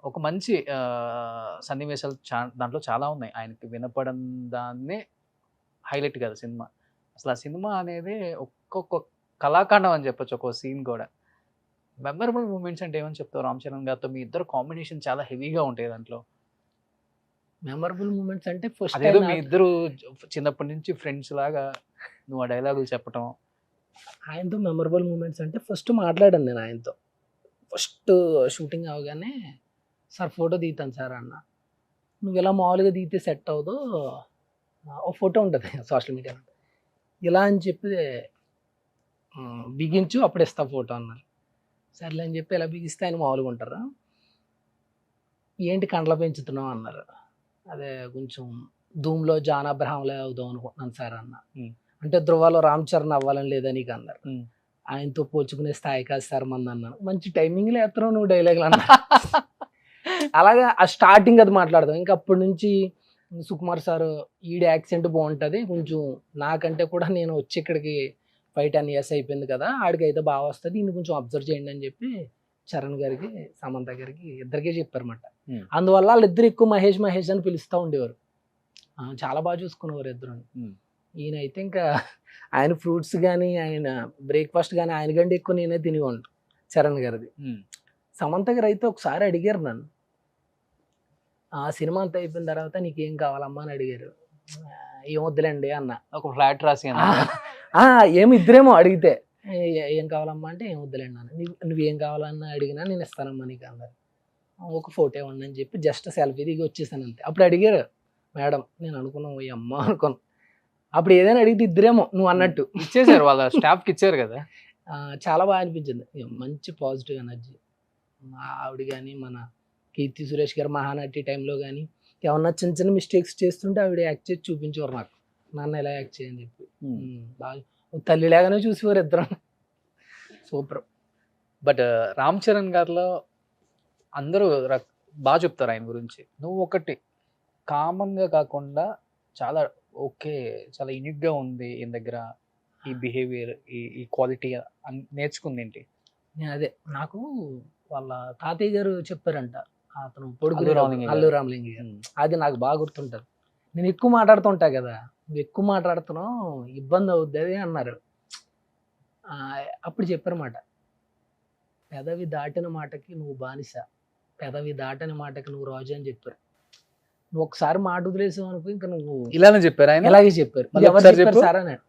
ఒక మంచి సన్నివేశాలు దాంట్లో చాలా ఉన్నాయి. ఆయనకి వినపడని దాన్నే హైలైట్ కదా సినిమా. అసలు ఆ సినిమా అనేది ఒక్కొక్క కళాఖండం అని చెప్పొచ్చు. ఒక్కొక్క సీన్ కూడా మెమరబుల్ మూమెంట్స్ అంటే ఏమని చెప్తావు? రామ్ చరణ్ గారితో మీ ఇద్దరు కాంబినేషన్ చాలా హెవీగా ఉంటాయి దాంట్లో. మెమరబుల్ మూమెంట్స్ అంటే ఫస్ట్ అదేదో మీ ఇద్దరు చిన్నప్పటి నుంచి ఫ్రెండ్స్ లాగా నువ్వు ఆ డైలాగులు చెప్పటం. ఆయనతో మెమరబుల్ మూమెంట్స్ అంటే ఫస్ట్ మాట్లాడాను నేను ఆయనతో. ఫస్ట్ షూటింగ్ అవగానే సార్ ఫోటో దిగుతాను సార్ అన్న, నువ్వు ఇలా మామూలుగా దిగితే సెట్ అవ్వదు, ఒక ఫోటో ఉంటుంది సోషల్ మీడియాలో, ఇలా అని చెప్పి బిగించు అప్పుడు ఇస్తా ఫోటో అన్నారు. సర్లే అని చెప్పి ఇలా బిగిస్తే ఆయన మామూలుగా ఉంటారా, ఏంటి కండ్ల పెంచుతున్నావు అన్నారు. అదే కొంచెం ధూమ్లో జాన్ అబ్రహాంలో అవుదాం అనుకుంటున్నాను సార్ అన్న. అంటే ధృవాలో రామ్ చరణ్ అవ్వాలని లేదా నీకు అన్నారు. ఆయనతో పోల్చుకునే స్థాయి కాదు సార్ మంది అన్నాను. మంచి టైమింగ్లో వేస్తున్నావు నువ్వు డైలాగులు అన్నా. అలాగా ఆ స్టార్టింగ్ అది మాట్లాడదాం. ఇంకా అప్పటి నుంచి సుకుమార్ సార్ ఈడి యాక్సెంట్ బాగుంటుంది, కొంచెం నాకంటే కూడా నేను వచ్చి ఇక్కడికి 5-10 years అయిపోయింది కదా, ఆడికి అయితే బాగా వస్తుంది, ఇన్ని కొంచెం అబ్జర్వ్ చేయండి అని చెప్పి చరణ్ గారికి సమంత గారికి ఇద్దరికే చెప్పారన్నమాట. అందువల్ల వాళ్ళిద్దరు ఎక్కువ మహేష్ మహేష్ అని పిలుస్తూ ఉండేవారు. చాలా బాగా చూసుకునేవారు ఇద్దరు. ఈయన అయితే ఇంకా ఆయన ఫ్రూట్స్ కానీ ఆయన బ్రేక్ఫాస్ట్ కానీ ఆయన కంటే ఎక్కువ నేనే తినేవాడు చరణ్ గారిది. సమంత గారు అయితే ఒకసారి అడిగారు నన్ను, ఆ సినిమా అంతా అయిపోయిన తర్వాత నీకేం కావాలమ్మా అని అడిగారు. ఏం వద్దులేండి అన్న. ఒక ఫ్లాట్ రాసి ఏమి ఇద్దరేమో అడిగితే ఏం కావాలమ్మా అంటే ఏం వద్దులేండి అన్న. నువ్వేం కావాలన్నా అడిగినా నేను ఇస్తానమ్మా నీకు అన్నారు. ఒక ఫోటో ఇవ్వండి అని చెప్పి జస్ట్ సెల్ఫీ దిగి వచ్చేసాను అంతే. అప్పుడు అడిగారు మేడం, నేను అనుకున్నాను ఈ అమ్మ అనుకున్నాను. అప్పుడు ఏదైనా అడిగితే ఇద్దరేమో నువ్వు అన్నట్టు ఇచ్చేసారు, వాళ్ళ స్టాఫ్కి ఇచ్చారు కదా. చాలా బాగా అనిపించింది, మంచి పాజిటివ్ ఎనర్జీ. ఆవిడ కానీ మన కీర్తి సురేష్ గారు మహానటి టైంలో కానీ ఏమన్నా చిన్న చిన్న మిస్టేక్స్ చేస్తుంటే ఆవిడ యాక్ట్ చేసి చూపించేవారు నాకు, నన్ను ఎలా యాక్ట్ చేయని చెప్పి. బాగా తల్లిలాగానే చూసేవారు ఇద్దరు. సూపర్. బట్ రామ్ చరణ్ గారిలో అందరూ బాగా చెప్తారు ఆయన గురించి. నువ్వు ఒకటి కామన్గా కాకుండా చాలా ఓకే, చాలా యూనిక్గా ఉంది ఈయన దగ్గర ఈ బిహేవియర్, ఈ క్వాలిటీ నేర్చుకుంది ఏంటి? అదే నాకు వాళ్ళ తాతయ్య గారు చెప్పారంట, అతను పొడుగు అల్లు రామలింగయ్య గారు. అల్లు రామలింగయ్య గారు. అది నాకు బాగా గుర్తుంటది. నేను ఎక్కువ మాట్లాడుతుంటా కదా, నువ్వు ఎక్కువ మాట్లాడుతున్నావు ఇబ్బంది అవుద్ది అది అన్నారు. ఆ, అప్పుడు చెప్పారన్నమాట, పెదవి దాటిన మాటకి నువ్వు బానిస, పెదవి దాటని మాటకి నువ్వు రాజు అని చెప్పారు. నువ్వు ఒకసారి మాట వదిలేసావు అనుకో ఇంకా నువ్వు ఇలానే చెప్పారు ఆయన. ఎలాగే చెప్పారు. మళ్ళీ ఎవరు ఒకసారి చెప్పారు చెప్పు. సార్ అన్నాడు.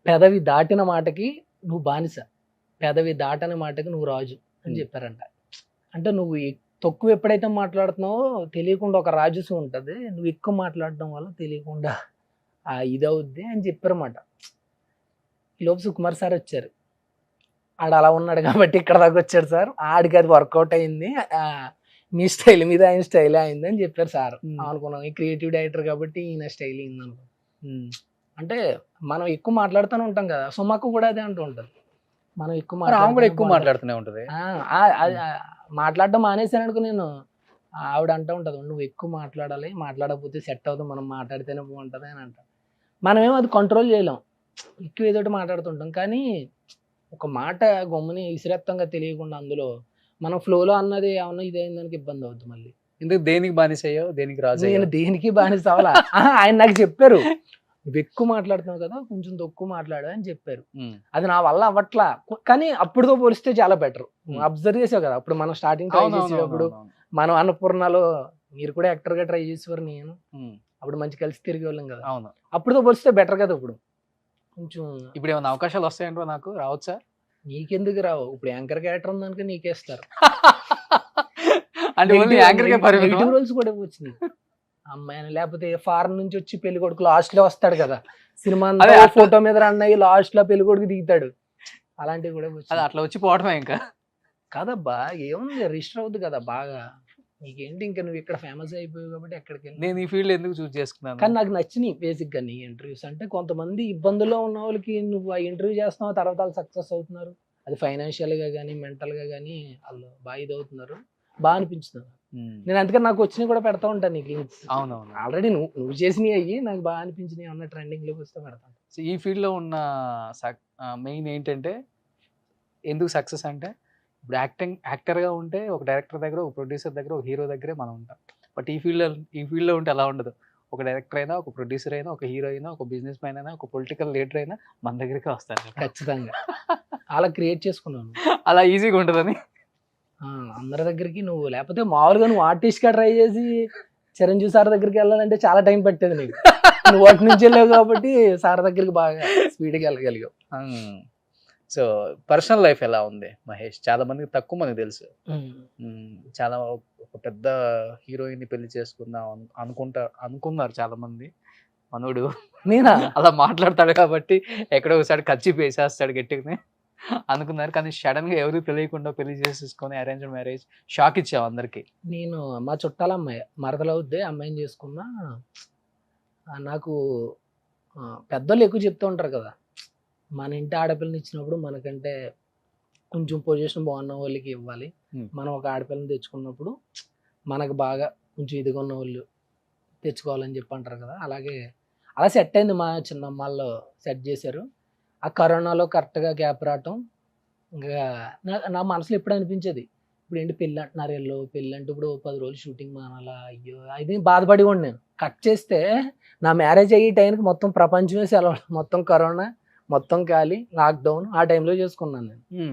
పెదవి దాటిన మాటకి నువ్వు బానిస, పెదవి దాటని మాటకి నువ్వు రాజు అని చెప్పారంట. అంటే నువ్వు తక్కువ ఎప్పుడైతే మాట్లాడుతున్నావో తెలియకుండా ఒక రాజసు ఉంటుంది, నువ్వు ఎక్కువ మాట్లాడడం వల్ల తెలియకుండా ఇదవుద్ది అని చెప్పారన్నమాట. ఈలోపు సుకుమార్ సార్ వచ్చారు. ఆడు అలా ఉన్నాడు కాబట్టి ఇక్కడ దాకా వచ్చాడు సార్, ఆడికి అది వర్కౌట్ అయింది, మీ స్టైల్ మీద ఆయన స్టైల్ అయింది అని చెప్పారు సార్. అనుకున్నాం ఈ క్రియేటివ్ డైరెక్టర్ కాబట్టి ఈయన స్టైల్ అయింది అనుకో. అంటే మనం ఎక్కువ మాట్లాడుతూనే ఉంటాం కదా, సుమకు కూడా అదే అంటూ ఉంటుంది, మనం ఎక్కువ ఆమె కూడా ఎక్కువ మాట్లాడుతూనే ఉంటది. మాట్లాడడం మానేసాను అనుకో నేను, ఆవిడ అంటూ ఉంటుంది నువ్వు ఎక్కువ మాట్లాడాలి, మాట్లాడకపోతే సెట్ అవుతుంది, మనం మాట్లాడితేనే బాగుంటుంది అని అంటాం. మనమేమో అది కంట్రోల్ చేయలేం, ఎక్కువ ఏదోటి మాట్లాడుతుంటాం. కానీ ఒక మాట గమ్ముని విసిరెత్తంగా తెలియకుండా అందులో మనం ఫ్లోలో అన్నది ఏమన్నా ఇదైన దానికి ఇబ్బంది అవుతుంది. మళ్ళీ ఎందుకు దేనికి బానిసయ్యో దేనికి రాజు నేను దేనికి బానిస అవ్వాలా? ఆయన నాకు చెప్పారు, నువ్వు ఎక్కువ మాట్లాడుతున్నావు కదా, కొంచెం తక్కువ మాట్లాడు అని చెప్పారు. అది నా వల్ల అవ్వట్లా, కానీ అప్పుడుతో పోలిస్తే చాలా బెటర్. అబ్జర్వ్ చేసావు కదా, అప్పుడు మనం స్టార్టింగ్ ట్రై చేసేటప్పుడు మనం అన్నపూర్ణలో మీరు కూడా యాక్టర్ గా ట్రై చేసేవారు, నేను అప్పుడు మంచి కలిసి తిరిగి వాళ్ళం కదా. అవును, అప్పుడుతో పోలిస్తే బెటర్ కదా ఇప్పుడు కొంచెం. ఇప్పుడు ఏమైనా అవకాశాలు వస్తాయంటో నాకు రావచ్చా? నీకెందుకు రావు, ఇప్పుడు యాంకర్ క్యారెక్టర్ ఉందనుక నీకేస్తారు. అంటే ఓన్లీ యాంకర్ కే పరిమితం. నెగిటివ్ రోల్స్ కూడా వచ్చినాయి అమ్మాయిని, లేకపోతే ఫారెన్ నుంచి వచ్చి పెళ్లి కొడుకు లాస్ట్ లో వస్తాడు కదా, సినిమా ఫోటో మీద అన్నయ్యి లాస్ట్ లో పెళ్లి కొడుకు దిగుతాడు, అలాంటివి కూడా అది అట్లా వచ్చి పోవడమే ఇంకా కాదబ్బా. ఏముంది రిజిస్టర్ అవుతుంది కదా బాగా, నీకేంటి ఇంకా నువ్వు ఇక్కడ ఫేమస్ అయిపోయావు కాబట్టి ఎక్కడికి వెళ్ళి. నేను ఈ ఫీల్డ్ ఎందుకు చూస్ చేసుకున్నాను, కానీ నాకు నచ్చినాయి బేసిక్ గా నీ ఇంటర్వ్యూస్. అంటే కొంతమంది ఇబ్బందుల్లో ఉన్న వాళ్ళకి నువ్వు ఆ ఇంటర్వ్యూ చేస్తున్నావు, తర్వాత వాళ్ళు సక్సెస్ అవుతున్నారు, అది ఫైనాన్షియల్ గా కానీ మెంటల్ గా కానీ వాళ్ళు బాగా ఇది అవుతున్నారు, బాగా అనిపించింది. నేను అందుకని నాకు వచ్చినవి కూడా పెడతా ఉంటాను నీకు లింక్స్. అవునవును, ఆల్రెడీ నువ్వు చేసినవి అయ్యి నాకు బాగా అనిపించినవి అన్న ట్రెండింగ్ లోకి వస్తే పెడతాను. సో ఈ ఫీల్డ్ లో ఉన్న మెయిన్ ఏంటంటే ఎందుకు సక్సెస్ అంటే, ఇప్పుడు యాక్టర్గా ఉంటే ఒక డైరెక్టర్ దగ్గర, ఒక ప్రొడ్యూసర్ దగ్గర, ఒక హీరో దగ్గరే మనం ఉంటాం. బట్ ఈ ఫీల్డ్లో ఉంటే అలా ఉండదు. ఒక డైరెక్టర్ అయినా, ఒక ప్రొడ్యూసర్ అయినా, ఒక హీరో అయినా, ఒక బిజినెస్ మ్యాన్ అయినా, ఒక పొలిటికల్ లీడర్ అయినా మన దగ్గరికి వస్తారు ఖచ్చితంగా. అలా క్రియేట్ చేసుకున్నాను, అలా ఈజీగా ఉంటుందని. అందరి దగ్గరికి నువ్వు లేకపోతే మామూలుగా నువ్వు ఆర్టిస్ట్ గా ట్రై చేసి చిరంజీవి సార్ దగ్గరికి వెళ్ళాలంటే చాలా టైం పట్టేది నీకు. నువ్వు వాటి నుంచి వెళ్ళావు కాబట్టి సార్ దగ్గరికి బాగా స్పీడ్గా వెళ్ళగలిగావు. సో పర్సనల్ లైఫ్ ఎలా ఉంది మహేష్? చాలా మందికి తక్కువ మంది తెలుసు. చాలా ఒక పెద్ద హీరోయిన్ పెళ్లి చేసుకుందాం అనుకున్నారు చాలా మంది. మనోడు నేనా అలా మాట్లాడతాడు కాబట్టి ఎక్కడో ఒకసారి ఖర్చు వేసేస్తాడు గట్టిగానే అనుకున్నారు. కానీ సడన్ గా ఎవరు తెలియకుండా పెళ్లి చేసేసుకొని అరేంజ్ మ్యారేజ్ షాక్ ఇచ్చావు అందరికి. నేను మా చుట్టాల అమ్మాయి మరదలవుద్దే అమ్మాయిని చేసుకున్నా. నాకు పెద్దోళ్ళు ఎక్కువ చెప్తూ ఉంటారు కదా, మన ఇంటి ఆడపిల్లని ఇచ్చినప్పుడు మనకంటే కొంచెం పొజిషన్ బాగున్న వాళ్ళకి ఇవ్వాలి, మనం ఒక ఆడపిల్లని తెచ్చుకున్నప్పుడు మనకు బాగా కొంచెం ఇదిగా ఉన్న వాళ్ళు తెచ్చుకోవాలని చెప్పి అంటారు కదా. అలాగే అలా సెట్ అయింది, మా చిన్నమ్మాళ్ళు సెట్ చేశారు. ఆ కరోనాలో కరెక్ట్గా గ్యాప్ రావటం ఇంకా నా మనసులో ఎప్పుడు అనిపించేది, ఇప్పుడు ఏంటి పెళ్ళి అంటున్నారు వీళ్ళు, పెళ్ళి అంటే ఇప్పుడు 10 రోజులు షూటింగ్ మానాలా, అయ్యో అది బాధపడి ఉండి నేను కట్ చేస్తే నా మ్యారేజ్ అయ్యే టైంకి మొత్తం ప్రపంచమే సెలవు, మొత్తం కరోనా, మొత్తం ఖాళీ, లాక్డౌన్. ఆ టైంలో చేసుకున్నాను నేను.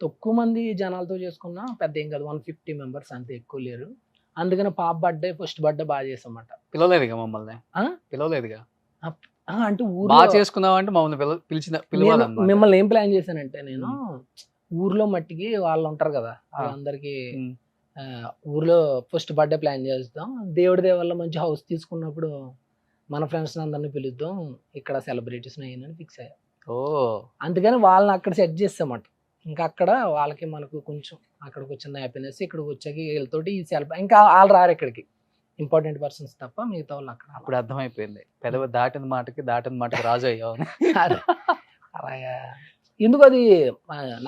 తక్కువ మంది జనాలతో చేసుకున్నా, పెద్ద ఏం కాదు, 150 members అంతే, ఎక్కువ లేరు. అందుకని పాప బర్త్డే, ఫస్ట్ బర్త్డే బాగా చేసామన్నమాట. పిలవలేదుగా మమ్మల్ని? పిలవలేదుగా అంటే ఊర్లో చేసుకున్నావు అంటే మమ్మల్ని మిమ్మల్ని ఏం ప్లాన్ చేశానంటే, నేను ఊర్లో మట్టికి వాళ్ళు ఉంటారు కదా, వాళ్ళందరికీ ఊర్లో ఫస్ట్ బర్త్డే ప్లాన్ చేస్తాం, దేవుడి దేవల్ల మంచి హౌస్ తీసుకున్నప్పుడు మన ఫ్రెండ్స్ అందరినీ పిలుద్దాం, ఇక్కడ సెలబ్రిటీస్ అయ్యానని ఫిక్స్ అయ్యా. అందుకని వాళ్ళని అక్కడ సెట్ చేస్తామట. ఇంకా అక్కడ వాళ్ళకి మనకు కొంచెం అక్కడికి వచ్చిన హ్యాపీనెస్, ఇక్కడికి వచ్చాక వీళ్ళతోటి ఈ ఇంకా వాళ్ళు రారు ఇక్కడికి, ఇంపార్టెంట్ పర్సన్స్ తప్ప మిగతా వాళ్ళు అక్కడ. అప్పుడు అర్థమైపోయింది, పెదవి దాటిన మాటకి రాజు అయ్యావు. అలాగా ఎందుకు అది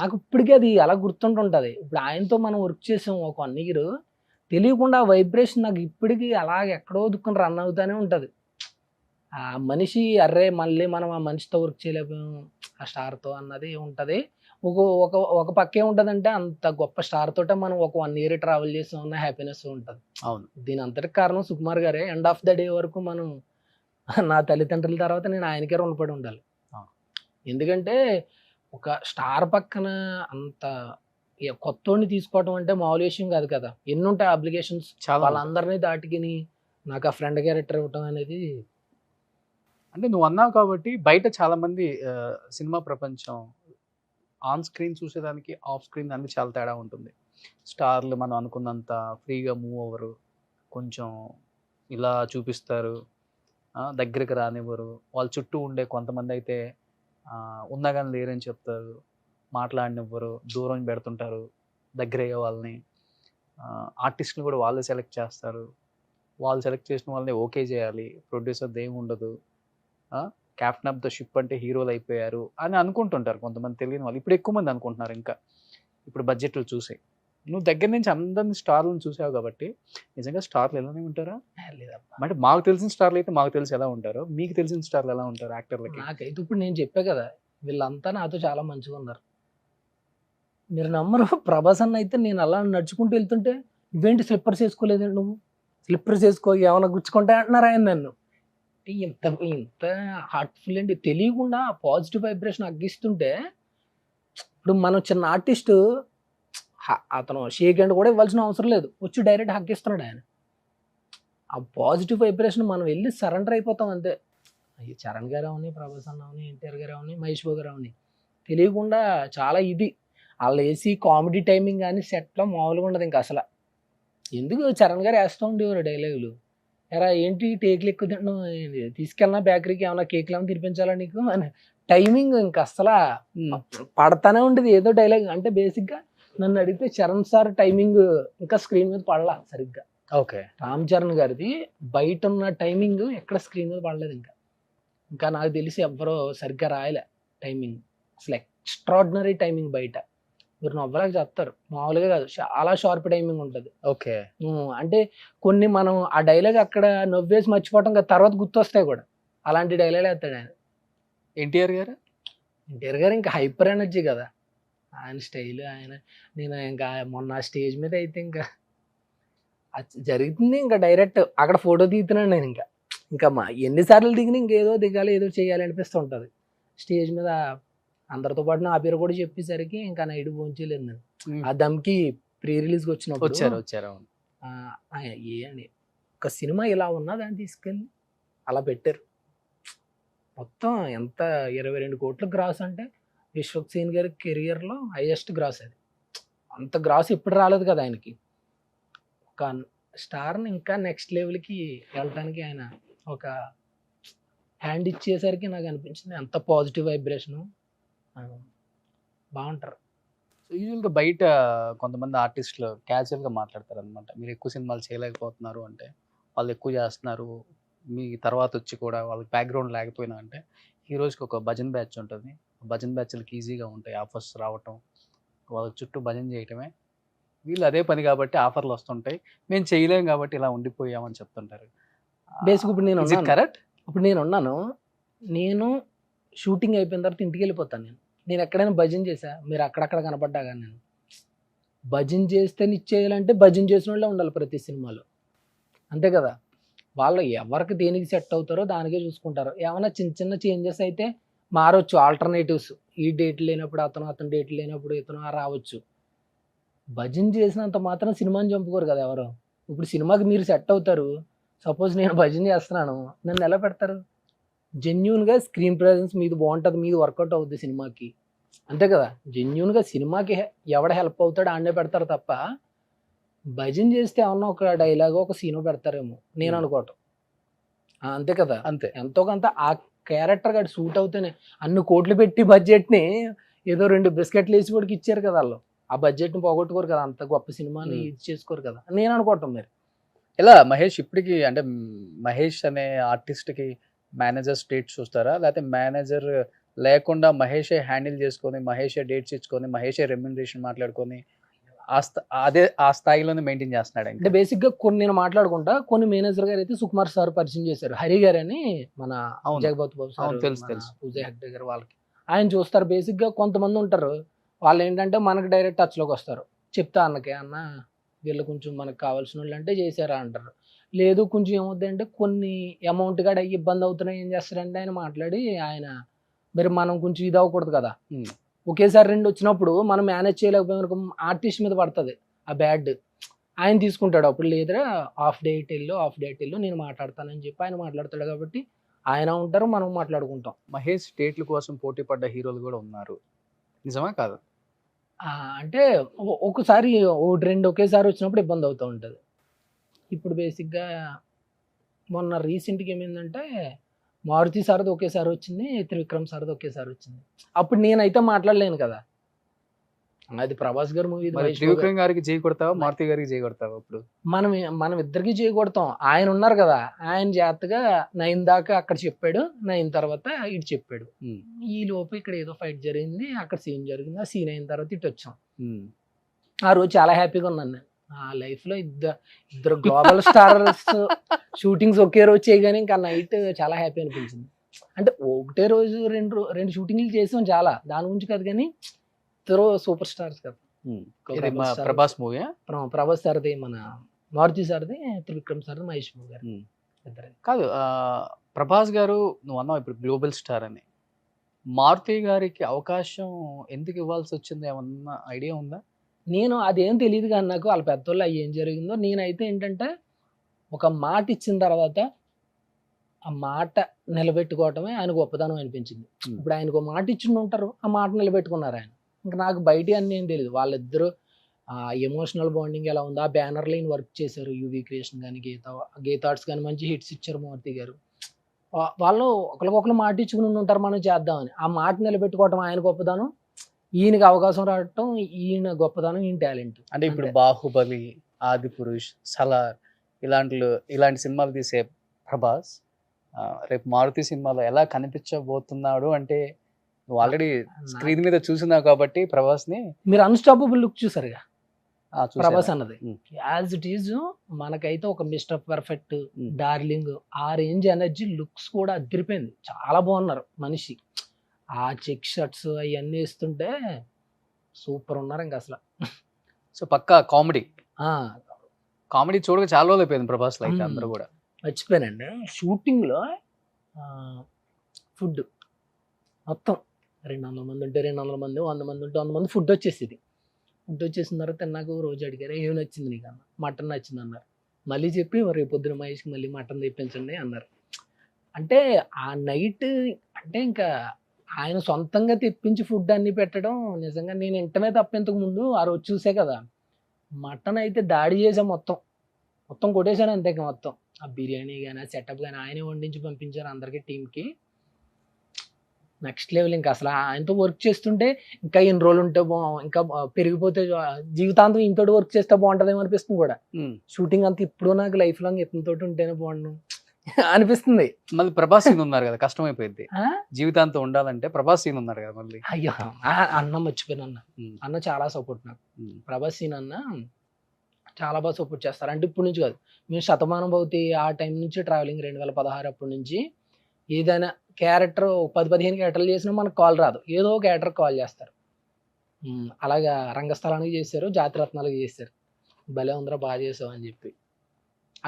నాకు ఇప్పటికీ అది అలా గుర్తుంటుంటుంది. ఇప్పుడు ఆయనతో మనం వర్క్ చేసాం ఒక 1 year, తెలియకుండా వైబ్రేషన్ నాకు ఇప్పటికీ అలాగే ఎక్కడో దుఃఖం రన్ అవుతూనే ఉంటుంది. ఆ మనిషి అర్రే మళ్ళీ మనం ఆ మనిషితో వర్క్ చేయలేకపోయాం ఆ స్టార్తో అన్నది ఉంటుంది. ఒక ఒక ఒక పక్క ఏముంటదంటే అంత గొప్ప స్టార్ తోటే మనం ఒక 1 year ట్రావెల్ చేసి ఉన్న హ్యాపీనెస్ ఉంటది. అవును. దీని అంతటికి కారణం సుకుమార్ గారే. ఎండ్ ఆఫ్ ద డే వరకు మనం నా తల్లిదండ్రుల తర్వాత నేను ఆయనకే రుణపడి ఉండాలి. ఆ. ఎందుకంటే ఒక స్టార్ పక్కన అంత కొత్తోడిని తీసుకోవటం అంటే మామూలు విషయం కాదు కదా. ఎన్ని ఉంటాయి అప్లికేషన్స్, చాలా ఉంటాయి. వాళ్ళందరినీ దాటుకుని నాకు ఆ ఫ్రెండ్ క్యారెక్టర్ ఇవ్వటం అనేది అంటే నువ్వు అన్నావు కాబట్టి బయట చాలా మంది సినిమా ప్రపంచం ఆన్ స్క్రీన్ చూసేదానికి ఆఫ్ స్క్రీన్ దానికి చాలా తేడా ఉంటుంది. స్టార్లు మనం అనుకున్నంత ఫ్రీగా మూవ్ అవ్వరు, కొంచెం ఇలా చూపిస్తారు, దగ్గరికి రానివ్వరు. వాళ్ళ చుట్టూ ఉండే కొంతమంది అయితే ఉన్నా కానీ లేరని చెప్తారు, మాట్లాడనివ్వరు, దూరం పెడుతుంటారు దగ్గర అయ్యే వాళ్ళని. ఆర్టిస్ట్ని కూడా వాళ్ళే సెలెక్ట్ చేస్తారు, వాళ్ళు సెలెక్ట్ చేసిన వాళ్ళని ఓకే చేయాలి, ప్రొడ్యూసర్ ఏమి ఉండదు. క్యాప్టెన్ ఆఫ్ ద షిప్ అంటే హీరోలు అయిపోయారు అని అనుకుంటుంటారు కొంతమంది తెలియని వాళ్ళు. ఇప్పుడు ఎక్కువ మంది అనుకుంటున్నారు. ఇంకా ఇప్పుడు బడ్జెట్లు చూసి నువ్వు దగ్గర నుంచి అందరిని స్టార్లను చూసావు కాబట్టి నిజంగా స్టార్లు ఎలానే ఉంటారా? లేదబ్బా. అంటే మాకు తెలిసిన స్టార్లు అయితే మాకు తెలిసి ఎలా ఉంటారో, మీకు తెలిసిన స్టార్లు ఎలా ఉంటారు యాక్టర్లకి? నాకైతే ఇప్పుడు నేను చెప్పా కదా, వీళ్ళంతా నాతో చాలా మంచిగా ఉన్నారు. మీరు నమ్మరు, ప్రభాస్ అన్న అయితే నేను అలా నడుచుకుంటూ వెళ్తుంటే నువ్వేంటి స్లిప్పర్స్ వేసుకోలేదు, నువ్వు స్లిప్పర్స్ వేసుకో ఏమైనా గుచ్చుకుంటా అంటున్నారు ఆయన నన్ను. ఇంత ఇంత హార్ట్ఫుల్ అండి, తెలియకుండా పాజిటివ్ వైబ్రేషన్ అగ్గిస్తుంటే. ఇప్పుడు మనం చిన్న ఆర్టిస్ట్, అతను షేక్ హ్యాండ్ కూడా ఇవ్వాల్సిన అవసరం లేదు, వచ్చి డైరెక్ట్ హక్కిస్తున్నాడు ఆయన. ఆ పాజిటివ్ వైబ్రేషన్ మనం వెళ్ళి సరెండర్ అయిపోతాం అంతే. అయ్యి చరణ్ గారు అవని, ప్రభాస్ అన్న అవని, ఎన్టీఆర్ గారు అవని, మహేష్ బాబు గారు అవని తెలియకుండా చాలా ఇది వాళ్ళు వేసి కామెడీ టైమింగ్ కానీ సెట్లో మామూలుగా ఉండదు ఇంకా అసలు. ఎందుకు చరణ్ గారు వేస్తూ ఉండేవారు డైలాగులు, ఎరా ఏంటి టేక్లు ఎక్కువ తింటున్నావు, తీసుకెళ్ళినా బేకరీకి ఏమైనా కేక్లు ఏమైనా తినిపించాలా నీకు అని. టైమింగ్ ఇంకా అసలు పడతానే ఉండేది ఏదో డైలాగ్. అంటే బేసిక్గా నన్ను అడిగితే చరణ్ సార్ టైమింగ్ ఇంకా స్క్రీన్ మీద పడలా సరిగ్గా. ఓకే. రామ్ చరణ్ గారిది బయట ఉన్న టైమింగ్ ఎక్కడ స్క్రీన్ మీద పడలేదు. ఇంకా నాకు తెలిసి ఎవ్వరూ సరిగ్గా రాయలే టైమింగ్. అసలు ఎక్స్ట్రాడినరీ టైమింగ్ బయట. మీరు నవ్వలేక చెప్తారు, మామూలుగా కాదు, చాలా షార్ప్ టైమింగ్ ఉంటుంది. ఓకే. అంటే కొన్ని మనం ఆ డైలాగ్ అక్కడ నవ్వేసి మర్చిపోవటం కదా, తర్వాత గుర్తొస్తాయి కూడా. అలాంటి డైలాగ్ వేస్తాడు ఆయన. ఎన్టీఆర్ గారు? ఎన్టీఆర్ గారు ఇంకా హైపర్ ఎనర్జీ కదా ఆయన స్టైల్. ఆయన నేను ఇంకా మొన్న స్టేజ్ మీద అయితే ఇంకా జరుగుతుంది, ఇంకా డైరెక్ట్ అక్కడ ఫోటో దిగుతున్నాను నేను. ఇంకా ఎన్నిసార్లు దిగినా ఇంకేదో దిగాలి, ఏదో చేయాలి అనిపిస్తూ ఉంటుంది. స్టేజ్ మీద అందరితో పాటు నా పేరు కూడా చెప్పేసరికి ఇంకా నైట్ భోంచలేదు నేను. ఆ దమ్కి ప్రీ రిలీజ్కి వచ్చినప్పుడు వచ్చారు. ఏ అని ఒక సినిమా ఇలా ఉన్నా దాన్ని తీసుకెళ్ళి అలా పెట్టారు. మొత్తం ఎంత 22 కోట్ల గ్రాస్ అంటే విశ్వక్ సేన్ గారి కెరియర్లో హైయెస్ట్ గ్రాస్ అది. అంత గ్రాస్ ఇప్పుడు రాలేదు కదా ఆయనకి. ఒక స్టార్ని ఇంకా నెక్స్ట్ లెవెల్కి వెళ్ళటానికి ఆయన ఒక హ్యాండ్ ఇచ్చేసరికి నాకు అనిపించింది ఎంత పాజిటివ్ వైబ్రేషను. బాగుంటారు. యూజువల్గా బయట కొంతమంది ఆర్టిస్టులు క్యాజువల్గా మాట్లాడతారు అనమాట, మీరు ఎక్కువ సినిమాలు చేయలేకపోతున్నారు అంటే, వాళ్ళు ఎక్కువ చేస్తున్నారు, మీ తర్వాత వచ్చి కూడా వాళ్ళకి బ్యాక్గ్రౌండ్ లేకపోయినా అంటే, హీరోస్కి ఒక భజన్ బ్యాచ్ ఉంటుంది, భజన్ బ్యాచ్లకి ఈజీగా ఉంటాయి ఆఫర్స్ రావటం, వాళ్ళ చుట్టూ భజన చేయటమే వీళ్ళు అదే పని కాబట్టి ఆఫర్లు వస్తుంటాయి, మేము చేయలేం కాబట్టి ఇలా ఉండిపోయామని చెప్తుంటారు. బేసిక్ ఇప్పుడు నేను కరెక్ట్. ఇప్పుడు నేను ఉన్నాను, నేను షూటింగ్ అయిపోయిన తర్వాత ఇంటికి వెళ్ళిపోతాను. నేను ఎక్కడైనా భజన చేసా, మీరు అక్కడక్కడ కనపడ్డా కానీ నేను భజన చేస్తే ఇచ్చేయాలంటే భజన చేసిన వాళ్ళే ఉండాలి ప్రతి సినిమాలో, అంతే కదా. వాళ్ళు ఎవరికి దేనికి సెట్ అవుతారో దానికే చూసుకుంటారు. ఏమైనా చిన్న చిన్న చేంజెస్ అయితే మారవచ్చు, ఆల్టర్నేటివ్స్. ఈ డేట్ లేనప్పుడు అతను డేట్ లేనప్పుడు ఇతను రావచ్చు. భజన చేసినంత మాత్రం సినిమాని చంపుకోరు కదా ఎవరు. ఇప్పుడు సినిమాకి మీరు సెట్ అవుతారు, సపోజ్ నేను భజన చేస్తున్నాను, నన్ను ఎలా పెడతారు? జెన్యున్గా స్క్రీన్ ప్రెజెన్స్ మీది బాగుంటుంది, మీది వర్కౌట్ అవుతుంది సినిమాకి, అంతే కదా. జెన్యున్గా సినిమాకి ఎవడ హెల్ప్ అవుతాడో ఆడనే పెడతారు తప్ప భజన చేస్తే ఏమన్నా ఒక డైలాగ్ ఒక సీను పెడతారేమో నేను అనుకోవటం, అంతే కదా. అంతే. ఎంతో కొంత ఆ క్యారెక్టర్ గడి సూట్ అవుతేనే అన్ని కోట్లు పెట్టి బడ్జెట్ని ఏదో 2 బిస్కెట్లు వేసి కూడా ఇచ్చారు కదా వాళ్ళు. ఆ బడ్జెట్ని పోగొట్టుకోరు కదా, అంత గొప్ప సినిమాని ఇది చేసుకోరు కదా నేను అనుకోవటం. మీరు ఇలా మహేష్ ఇప్పటికి అంటే మహేష్ అనే ఆర్టిస్ట్కి మేనేజర్ స్టేట్ చూస్తారా, లేకపోతే మేనేజర్ లేకుండా మహేషే హ్యాండిల్ చేసుకొని, మహేషే డేట్స్ ఇచ్చుకొని, మహేషే రెమ్యునరేషన్ మాట్లాడుకొని ఆ స్థాయిలోనే మెయింటైన్ చేస్తున్నాడు? అంటే బేసిక్గా కొన్ని నేను మాట్లాడుకుంటా, కొన్ని మేనేజర్ గారు అయితే సుకుమార్ సార్ పరిచయం చేశారు, హరి గారు అని మన జగపతి బాబు సార్, తెలుసు. పూజ హెగ్డే గారు, వాళ్ళకి ఆయన చూస్తారు. బేసిక్గా కొంతమంది ఉంటారు, వాళ్ళు ఏంటంటే మనకు డైరెక్ట్ టచ్లోకి వస్తారు. చెప్తా అన్నకి, అన్న వీళ్ళు కొంచెం మనకు కావాల్సిన వాళ్ళు అంటే చేశారా అంటారు. లేదు కొంచెం ఏమవుతుందంటే కొన్ని అమౌంట్ కాడ ఇబ్బంది అవుతున్నాయి, ఏం చేస్తారంటే ఆయన మాట్లాడి ఆయన మరి మనం కొంచెం ఇది అవ్వకూడదు కదా, ఉమ్. ఒకేసారి 2 వచ్చినప్పుడు మనం మేనేజ్ చేయలేకపోయిన ఆర్టిస్ట్ మీద పడుతుంది ఆ బ్యాడ్. ఆయన తీసుకుంటాడు అప్పుడు, లేదురా హాఫ్ డేట్ వెళ్ళు నేను మాట్లాడతానని చెప్పి ఆయన మాట్లాడతాడు. కాబట్టి ఆయన ఉంటారు, మనం మాట్లాడుకుంటాం. మహేష్ డేట్ల కోసం పోటీ పడ్డ హీరోలు కూడా ఉన్నారు, నిజమా కాదు? అంటే ఒకసారి 1-2 ఒకేసారి వచ్చినప్పుడు ఇబ్బంది అవుతూ ఉంటుంది. ఇప్పుడు బేసిక్గా మొన్న రీసెంట్గా ఏమైందంటే మారుతి సార్ది ఒకేసారి వచ్చింది, త్రివిక్రమ్ సార్ది ఒకేసారి వచ్చింది. అప్పుడు నేనైతే మాట్లాడలేను కదా, అది ప్రభాస్ గారి మూవీ. మరి త్రివిక్రమ్ గారికి జై కొడతావా, మారుతి గారికి జై కొడతావా? అప్పుడు మనం ఇద్దరికి చేయకూడతాం. ఆయన ఉన్నారు కదా, ఆయన జాగ్రత్తగా 9 దాకా అక్కడ చెప్పాడు, 9 తర్వాత ఇటు చెప్పాడు. ఈ లోపు ఇక్కడ ఏదో ఫైట్ జరిగింది, అక్కడ సీన్ జరిగింది, ఆ సీన్ అయిన తర్వాత ఇటు వచ్చాం. ఆ రోజు చాలా హ్యాపీగా ఉన్నాను నేను. ఆ లైఫ్లో ఇద్దరు గ్లోబల్ స్టార్స్ షూటింగ్స్ ఒకే రోజు చేయగానే ఇంకా నైట్ చాలా హ్యాపీ అనిపించింది. అంటే ఒకటే రోజు రెండు షూటింగ్లు చేసాం చాలా, దాని గురించి కాదు కానీ ఇద్దరు సూపర్ స్టార్స్ కదా. ప్రభాస్ మూవీ, ప్రభాస్ సార్ది మన మారుతి సార్ది, త్రివిక్రమ్ సార్ది, మహేష్ బాబు గారు ఇద్దరు. కాదు ప్రభాస్ గారు నువ్వు అన్నావు ఇప్పుడు గ్లోబల్ స్టార్ అని, మారుతి గారికి అవకాశం ఎందుకు ఇవ్వాల్సి వచ్చింది, ఏమన్నా ఐడియా ఉందా? నేను అదేం తెలియదు కానీ నాకు వాళ్ళ పెద్దోళ్ళు అవి ఏం జరిగిందో, నేనైతే ఏంటంటే ఒక మాట ఇచ్చిన తర్వాత ఆ మాట నిలబెట్టుకోవటమే ఆయన గొప్పతనం అనిపించింది. ఇప్పుడు ఆయనకు మాట ఇచ్చి ఉంటారు, ఆ మాట నిలబెట్టుకున్నారు ఆయన. ఇంకా నాకు బయట అన్నీ ఏం తెలియదు. వాళ్ళిద్దరూ ఎమోషనల్ బాండింగ్ ఎలా ఉందో, ఆ బ్యానర్లో ఈయన వర్క్ చేశారు, యువి క్రియేషన్ కానీ గీతార్ట్స్ కానీ మంచి హిట్స్ ఇచ్చారు మారుతి గారు. వాళ్ళు ఒకరికొకరు మాట ఇచ్చుకుని ఉంటారు మనం చేద్దామని, ఆ మాట నిలబెట్టుకోవటం ఆయన గొప్పతనం, ఈయనకి అవకాశం రావటం ఈయన గొప్పతనం, ఈయన టాలెంట్. అంటే ఇప్పుడు బాహుబలి, ఆది పురుష్, సలార్ ఇలాంటి సినిమాలు తీసే ప్రభాస్ రేపు మారుతి సినిమాలో ఎలా కనిపించబోతున్నాడు అంటే నువ్వు ఆల్రెడీ స్క్రీన్ మీద చూసినావు కాబట్టి ప్రభాస్ ని. మీరు అన్స్టాపబుల్ లుక్ చూసారుగా ప్రభాస్ అన్నది, Hmm. యాజ్ ఇట్ ఈజ్ మనకైతే ఒక మిస్టర్ పర్ఫెక్ట్, డార్లింగ్, ఆ రేంజ్ ఎనర్జీ, లుక్స్ కూడా అదిరిపోయింది, చాలా బాగున్నారు మనిషి. ఆ చెక్ షర్ట్స్ అవన్నీ వేస్తుంటే సూపర్ ఉన్నారు ఇంకా అసలు. సో పక్కా కామెడీ చూడక చాలా రోజులు అయిపోయింది ప్రభాస్ లైక్ అందరూ కూడా. మర్చిపోయానండి, షూటింగ్లో ఫుడ్ మొత్తం 200 మంది ఉంటే 200 మంది, 100 మంది ఉంటే 100 మంది ఫుడ్ వచ్చేసింది. ఫుడ్ వచ్చేసిన తర్వాత నాకు రోజు అడిగారు, ఏమి నచ్చింది నీకు అన్న, మటన్ నచ్చింది అన్నారు. మళ్ళీ చెప్పి రేపు పొద్దున మహేష్కి మళ్ళీ మటన్ తెప్పించండి అన్నారు. అంటే ఆ నైట్ అంటే ఇంకా ఆయన సొంతంగా తెప్పించి ఫుడ్ అన్ని పెట్టడం నిజంగా నేను ఇంటనే తప్ప ఇంతకు ముందు ఆ రోజు చూసే కదా, మటన్ అయితే దాడి చేసాం, మొత్తం కొట్టేశాను అంతే. మొత్తం ఆ బిర్యానీ కానీ ఆ సెటప్ కానీ ఆయనే వండించి పంపించారు అందరికీ, టీంకి. Next level. ఇంకా అసలు ఆయనతో వర్క్ చేస్తుంటే ఇంకా ఎన్ని రోజులు ఉంటే ఇంకా పెరిగిపోతే జీవితాంతం ఇంతటి వర్క్ చేస్తే బాగుంటుందేమో అనిపిస్తుంది కూడా. షూటింగ్ అంతా ఇప్పుడు నాకు లైఫ్ లాంగ్ ఇతనితోటి ఉంటేనే బాగుండు అనిపిస్తుంది. మళ్ళీ ప్రభాస్ సీన్ ఉన్నారు కదా, కష్టం అయిపోయింది జీవితాంతం ఉండాలంటే. ప్రభాస్ సీన్ ఉన్నారు కదా మళ్ళీ. అయ్యో అన్న మర్చిపోయిన అన్న చాలా సపోర్ట్ నాకు. ప్రభాస్ సీన్ అన్న చాలా బాగా సపోర్ట్ చేస్తారు. అంటే ఇప్పుడు నుంచి కాదు, మేము శతమానం భవతి ఆ టైం నుంచి ట్రావెలింగ్ 2016 అప్పటి నుంచి ఏదైనా క్యారెక్టర్ 10-15 క్యారెక్టర్లు చేసినా మనకు కాల్ రాదు, ఏదో ఒక క్యారెక్టర్ కాల్ చేస్తారు. అలాగా రంగస్థలానికి చేశారు, జాతిరత్నాలకు చేశారు. భలే ఉందరా, బాగా చేసావు అని చెప్పి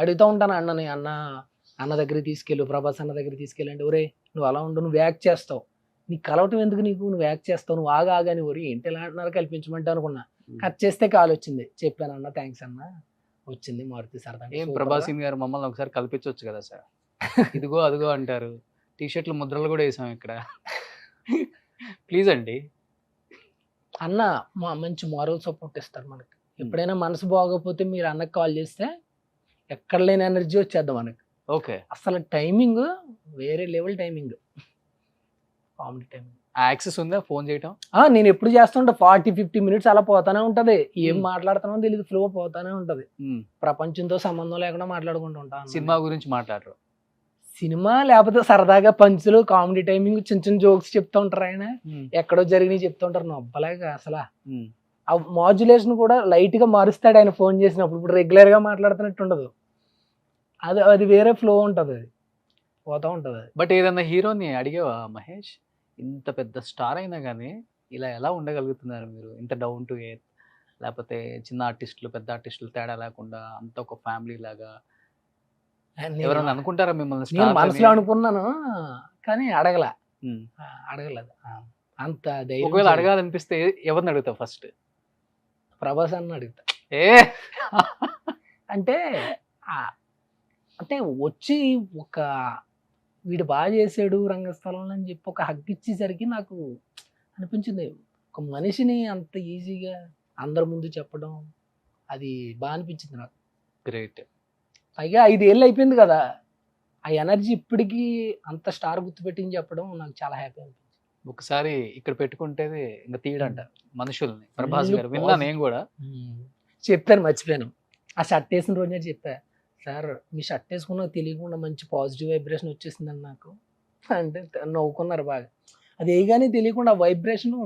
అడుగుతూ ఉంటాను అన్నని. అన్న దగ్గరికి తీసుకెళ్ళు, ప్రభాస్ అన్న దగ్గరికి తీసుకెళ్ళండి. ఒరే నువ్వు అలా ఉండు, నువ్వు యాక్ట్ చేస్తావు, నీకు కలవటం ఎందుకు, నువ్వు యాక్ట్ చేస్తావు, నువ్వు ఆగాని ఒరి ఏంటి ఎలా అంటున్నారు కల్పించమంటే అనుకున్నా. కట్ చేస్తే కాల్ వచ్చింది, చెప్పాను అన్న థ్యాంక్స్ అన్న, వచ్చింది మారుతి సార్. ఏం ప్రభాస్ గారు మమ్మల్ని ఒకసారి కల్పించవచ్చు కదా సార్, ఇదిగో అదిగో అంటారు, టీషర్ట్లు ముద్రలు కూడా వేసాం ఇక్కడ, ప్లీజ్ అండి. అన్న మంచి మారల్ సపోర్ట్ ఇస్తారు మనకి. ఎప్పుడైనా మనసు బాగోకపోతే మీరు అన్నకు కాల్ చేస్తే ఎక్కడ లేని ఎనర్జీ వచ్చేద్దాం మనకి. ఓకే, అసలు టైమింగ్ వేరే level, timing comedy timing. Access ఉందా ఫోన్ చేయటం? నేను ఎప్పుడు చేస్తుంటా, 40-50 మినిట్స్ అలా పోతానే ఉంటది, ఏం మాట్లాడుతానో తెలియదు, ఫ్లో పోతానే ఉంటది. ప్రపంచంతో సంబంధం లేకుండా మాట్లాడుకుంటూ ఉంటాను. సినిమా గురించి మాట్లాడరు, సినిమా లేకపోతే సరదాగా పంచులు, కామెడీ టైమింగ్, చిన్న చిన్న జోక్స్ చెప్తూ ఉంటారు. ఆయన ఎక్కడో జరిగినవి చెప్తూ ఉంటారు, నొప్పలేక అసలు. ఆ మాడ్యులేషన్ కూడా లైట్ గా మారుస్తాడు ఆయన ఫోన్ చేసినప్పుడు. ఇప్పుడు రెగ్యులర్ గా మాట్లాడుతున్నట్టు ఉండదు, అది వేరే ఫ్లో ఉంటది, అది పోతా ఉంటది. బట్ ఏదన్నా హీరోని అడిగావా మహేష్, ఇంత పెద్ద స్టార్ అయినా కానీ ఇలా ఎలా ఉండగలుగుతున్నారు మీరు? ఇంత డౌన్ టు ఎర్త్, లేకపోతే చిన్న ఆర్టిస్టులు, పెద్ద ఆర్టిస్టులు తేడా లేకుండా అంత ఒక ఫ్యామిలీ లాగా నేను ఎవరైనా అనుకుంటారా మిమ్మల్ని నేను స్టార్ మనసులో అనుకున్నాను, కానీ అడగల. అని? అడగలేదు. అంత ధైర్యం ఒకవేళ చేయలేదు. అడగాలనిపిస్తే ఎవరిని అడుగుతావు ఫస్ట్? ప్రభాస్ అన్న అడుగుతా. ఏ అంటే ఆ- అంటే వచ్చి ఒక వీడు బాగా చేసాడు రంగస్థలంలో అని చెప్పి ఒక హగ్ ఇచ్చేసరికి నాకు అనిపించింది, ఒక మనిషిని అంత ఈజీగా అందరి ముందు చెప్పడం అది బాగా అనిపించింది నాకు. గ్రేట్. పైగా 5 ఏళ్ళు అయిపోయింది కదా, ఆ ఎనర్జీ ఇప్పటికీ అంత స్టార్ గుర్తుపెట్టింది చెప్పడం నాకు చాలా హ్యాపీ అనిపించింది. ఒకసారి ఇక్కడ పెట్టుకుంటే ఇంకా తీయడంట మనుషుల్ని ప్రభాస్ Full గారు. విన్నా positive. నేను కూడా. చెప్పాను, మర్చిపోయాను. ఆ షర్ట్ వేసిన రోజే చెప్పా, సార్ మీ షర్ట్ వేసుకున్నా తెలియకుండా మంచి పాజిటివ్ వైబ్రేషన్ వచ్చేసిందని నాకు అంటే నవ్వుకున్నారు బాగా. అది వేయగానే తెలియకుండా వైబ్రేషన్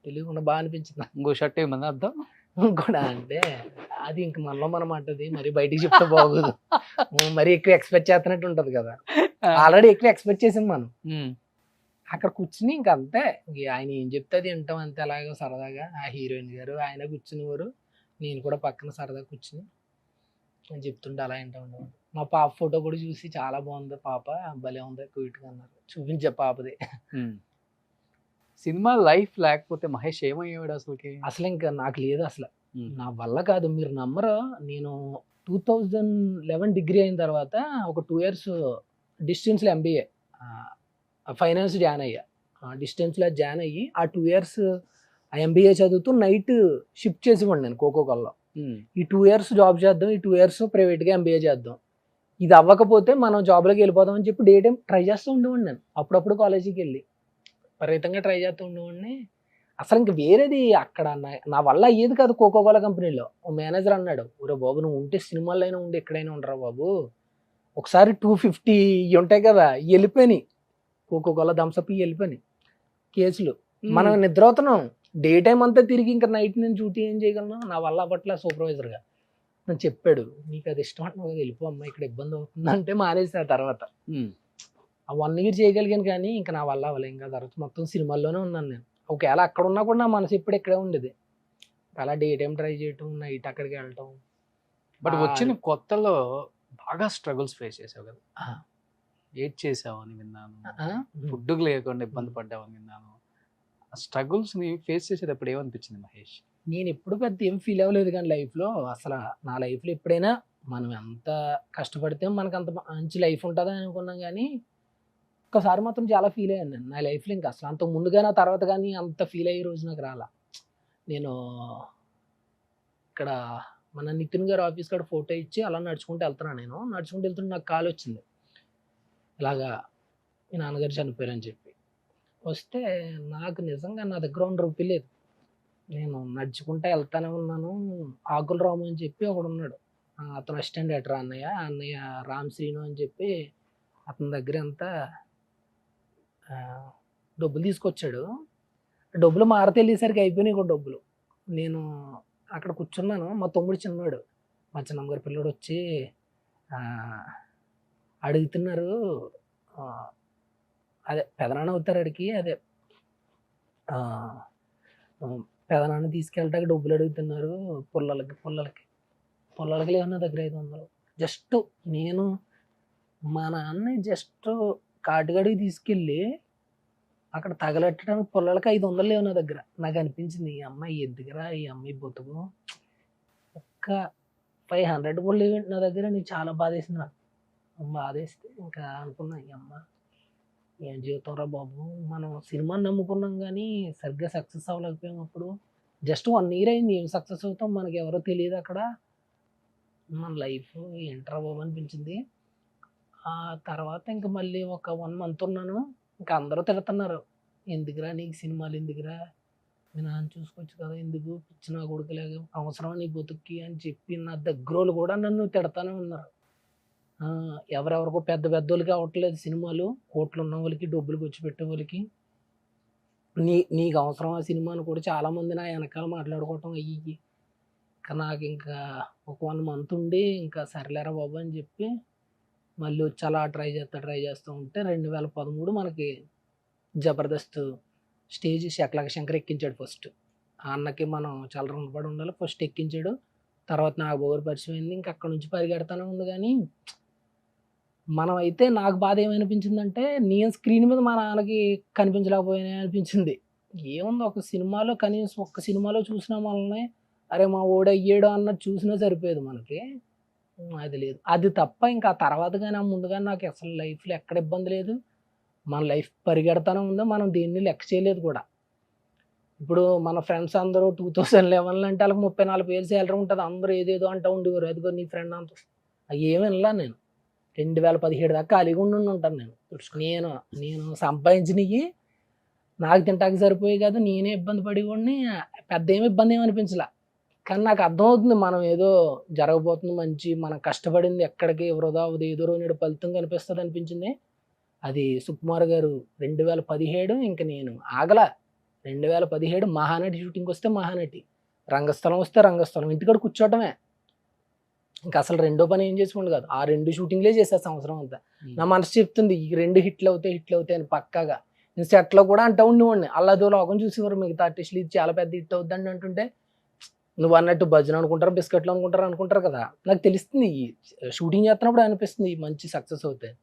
తెలియకుండా బాగా అనిపించింది నాకు ఇంకో షర్ట్ ఏమన్నా అర్థం? కూడా. అంటే అది ఇంక మనలో మనం అంటది, మరి బయటికి చెప్తే బాగోదు, మరి ఎక్కువ ఎక్స్పెక్ట్ చేస్తున్నట్టు ఉంటది కదా. ఆల్రెడీ ఎక్కువ ఎక్స్పెక్ట్ చేసాం మనం. అక్కడ కూర్చుని ఇంక అంతే, ఇంక ఆయన ఏం చెప్తే అది వింటాం అంతే. అలాగా సరదాగా ఆ హీరోయిన్ గారు ఆయన కూర్చునేవారు, నేను కూడా పక్కన సరదాగా కూర్చుని అని చెప్తుంటే అలా వింటా ఉండేవాడు. మా పాప ఫోటో కూడా చూసి చాలా బాగుంది పాప, భలే ఉంది క్యూట్గా అన్నారు. చూపించే పాపది. సినిమా లైఫ్ లేకపోతే మహేష్ ఏమయ్యేవాడు అసలుకి? అసలు ఇంకా నాకు లేదు అసలు, నా వల్ల కాదు. మీరు నమ్మరు, నేను 2011 డిగ్రీ అయిన తర్వాత ఒక 2 years డిస్టెన్స్లో ఎంబీఏ ఫైనాన్స్ జాయిన్ అయ్యా. డిస్టెన్స్లో జాయిన్ అయ్యి ఆ 2 years ఆ ఎంబీఏ చదువుతూ నైట్ షిఫ్ట్ చేసేవాడిని నేను కోకోకోల్లో. ఈ 2 years జాబ్ చేద్దాం, ఈ 2 years ప్రైవేట్గా ఎంబీఏ చేద్దాం, ఇది అవ్వకపోతే మనం జాబ్లోకి వెళ్ళిపోదాం అని చెప్పి డే టైం ట్రై చేస్తూ ఉండేవాడిని నేను. అప్పుడప్పుడు కాలేజీకి వెళ్ళి విపరీతంగా ట్రై చేస్తూ ఉండేవాడిని. అసలు ఇంక వేరేది అక్కడ నా వల్ల అయ్యేది కాదు. కోకోకోలా కంపెనీలో ఓ మేనేజర్ అన్నాడు, ఊరే బాబు నువ్వు ఉంటే సినిమాల్లో అయినా ఉండి ఎక్కడైనా ఉండరా బాబు. ఒకసారి 250 ఉంటాయి కదా వెళ్ళిపోయినాయి, కోకోకోలా థమ్స్అప్ వెళ్ళిపోయినాయి కేసులు. మనం నిద్ర అవుతున్నాం, డే టైం అంతా తిరిగి ఇంకా నైట్ నేను డ్యూటీ ఏం చేయగలను, నా వల్ల అవ్వట్లే. సూపర్వైజర్గా నన్ను చెప్పాడు, నీకు అది ఇష్టం అంటే నువ్వు వెళ్ళిపో అమ్మా, ఇక్కడ ఇబ్బంది అవుతుంది అంటే మానేసి. ఆ తర్వాత ఆ 1 year చేయగలిగాను, కానీ ఇంకా నా వల్ల అవ్వలే. ఇంకా తర్వాత మొత్తం సినిమాల్లోనే ఉన్నాను నేను. ఒకవేళ అక్కడ ఉన్నా కూడా నా మనసు ఇప్పుడు ఇక్కడే ఉండేది. అలా డే టైం ట్రై చేయటం, నైట్ అక్కడికి వెళ్ళటం. బట్ వచ్చిన కొత్తలో బాగా స్ట్రగుల్స్ ఫేస్ చేసావు కదా, ఏడ్ చేసావు అని విన్నాను, ఫుడ్ లేకుండా ఇబ్బంది పడ్డావు అని విన్నాను. ఆ స్ట్రగుల్స్ ని ఫేస్ చేసేటప్పుడు ఏమనిపించింది మహేష్? నేను ఎప్పుడు పెద్ద ఏం ఫీల్ అవ్వలేదు, కానీ లైఫ్లో అసలు నా లైఫ్లో ఎప్పుడైనా మనం ఎంత కష్టపడితే మనకు అంత మంచి లైఫ్ ఉంటుందని అనుకున్నాం, కానీ ఒక్కసారి మాత్రం చాలా ఫీల్ అయ్యాను నేను నా లైఫ్లో. ఇంకా అసలు అంతకు ముందు కానీ ఆ తర్వాత కానీ అంత ఫీల్ అయ్యే రోజు నాకు రాలా. నేను ఇక్కడ మన నితిన్ గారు ఆఫీస్ కాడ ఫోటో ఇచ్చి అలా నడుచుకుంటూ వెళ్తున్నాను. నేను నడుచుకుంటూ వెళ్తుంటే నాకు కాల్ వచ్చింది, ఇలాగా మీ నాన్నగారు చనిపోయారని చెప్పి. వస్తే నాకు నిజంగా నా దగ్గర 1 రూపాయి లేదు. నేను నడుచుకుంటూ వెళ్తానే ఉన్నాను. ఆకుల రాము అని చెప్పి ఒకడు ఉన్నాడు, అతను అసిస్టెంట్ డైరెక్టర్ అన్నయ్య రామ్ శ్రీను అని చెప్పి, అతని దగ్గర అంతా డబ్బులు తీసుకొచ్చాడు. డబ్బులు మారతెళ్ళేసరికి అయిపోయినాయి కూడా డబ్బులు. నేను అక్కడ కూర్చున్నాను, మా తమ్ముడు చిన్నవాడు, మా చిన్నమ్మ గారి పిల్లడు వచ్చి అడుగుతున్నారు, అదే పెదనాన్న అవుతారు అడిగి, అదే పెదనాన్న తీసుకెళ్ళటానికి డబ్బులు అడుగుతున్నారు, పుల్లలకి లేవు నా దగ్గర 500. జస్ట్ నేను మా నాన్నని జస్ట్ కాటుగడికి తీసుకెళ్ళి అక్కడ తగలెట్టడానికి పుల్లలకి 500 లేవు నా దగ్గర. నాకు అనిపించింది, ఈ అమ్మాయి ఎందుకురా, ఈ అమ్మాయి బతుకు, ఒక్క 500 కూడా లేవు నా దగ్గర. నీకు చాలా బాధేసింది. నాకు బాధేస్తే ఇంకా అనుకున్నా, ఈ అమ్మ ఏం జీవితం రా బాబు, మనం సినిమాని నమ్ముకున్నాం కానీ సరిగ్గా సక్సెస్ అవ్వలేకపోయాం. అప్పుడు జస్ట్ 1 year అయింది, ఏం సక్సెస్ అవుతాం మనకి ఎవరో తెలియదు. అక్కడ మన లైఫ్ ఏంట్రా బాబు అనిపించింది. ఆ తర్వాత ఇంకా మళ్ళీ ఒక 1 month ఉన్నాను. ఇంకా అందరూ తిడుతున్నారు, ఎందుకురా నీకు సినిమాలు, ఎందుకురా మీ నాన్న చూసుకోవచ్చు కదా, ఎందుకు పిచ్చిన కొడుకులాగా అవసరమా నీ బతుక్కి అని చెప్పి నా దగ్గరోళ్ళు కూడా నన్ను తిడతానే ఉన్నారు. ఎవరెవరికో పెద్ద పెద్దోళ్ళకి అవ్వట్లేదు సినిమాలు, కోట్లు ఉన్న వాళ్ళకి, డబ్బులు వచ్చి పెట్టే వాళ్ళకి. నీకు అవసరం ఆ సినిమా అని కూడా చాలామంది నా వెనకాల మాట్లాడుకోవటం అయ్యి. ఇంకా నాకు ఇంకా ఒక 1 month ఉండి ఇంకా సర్లేరా బాబు అని చెప్పి మళ్ళీ వచ్చి అలా ట్రై చేస్తూ ఉంటే 2013 మనకి జబర్దస్త్ స్టేజ్ శకలక శంకర్ ఎక్కించాడు ఫస్ట్. ఆ అన్నకి మనం చాలా రుణపడి ఉండాలి. ఫస్ట్ ఎక్కించాడు. తర్వాత నాకు బోర్ పరిచయం అయింది. ఇంక అక్కడ నుంచి పరిగెడతానే ఉంది. కానీ మనం అయితే నాకు బాధ ఏమనిపించిందంటే నేను స్క్రీన్ మీద మా నాన్నకి కనిపించలేకపోయినా అనిపించింది. ఏముంది ఒక సినిమాలో కనీసం ఒక్క సినిమాలో చూసిన మనల్ని అరే మా ఓడు అయ్యాడు అన్నది చూసినా సరిపోయేది మనకి. అది లేదు. అది తప్ప ఇంకా ఆ తర్వాత కానీ ఆ ముందు కానీ నాకు అసలు లైఫ్లో ఎక్కడ ఇబ్బంది లేదు. మన లైఫ్ పరిగెడతానే ఉందో మనం దేన్ని లెక్క చేయలేదు కూడా. ఇప్పుడు మన ఫ్రెండ్స్ అందరూ 2011 అంటే వాళ్ళకి 34,000 శాలరీ ఉంటుంది. అందరూ ఏదేదో అంటూ ఉండేవారు. అదిగో నీ ఫ్రెండ్ అంత అవి ఏమి వినలా నేను. 2017 దాకా ఖాళీగా ఉండి ఉంటాను నేను. నేను నేను సంపాదించినవి నాకు తింటాకి సరిపోయి కాదు. నేనే ఇబ్బంది పడేవాడిని. పెద్ద ఏమి ఇబ్బంది ఏమి అనిపించలే. కానీ నాకు అర్థమవుతుంది మనం ఏదో జరగబోతుంది మంచి, మనం కష్టపడింది ఎక్కడికి వృధా అవుతుంది, ఏదో రోజు ఫలితం కనిపిస్తుంది అనిపించింది. అది సుకుమార్ గారు 2017 ఇంక నేను ఆగల. 2017 మహానటి షూటింగ్ వస్తే మహానటి, రంగస్థలం వస్తే రంగస్థలం, ఇంటికాడ కూర్చోవటమే. ఇంకా అసలు రెండో పని ఏం చేసుకోండి కాదు. ఆ 2 షూటింగ్లే చేసే సంవత్సరం అంతా. నా మనసు చెప్తుంది ఈ 2 హిట్లు అవుతాయి అని పక్కాగా. నేను సెట్లో కూడా అంటూ ఉండేవాడిని. అల్లదో లోకం చూసేవారు మిగతా ఆర్టిస్టులు ఇది చాలా పెద్ద హిట్ అవుద్దండి అంటుంటే నువ్వు అన్నట్టు భజన అనుకుంటారు, బిస్కెట్లు అనుకుంటారు కదా. నాకు తెలుస్తుంది ఈ షూటింగ్ చేస్తున్నప్పుడు అనిపిస్తుంది ఈ మంచి సక్సెస్ అవుతాయి.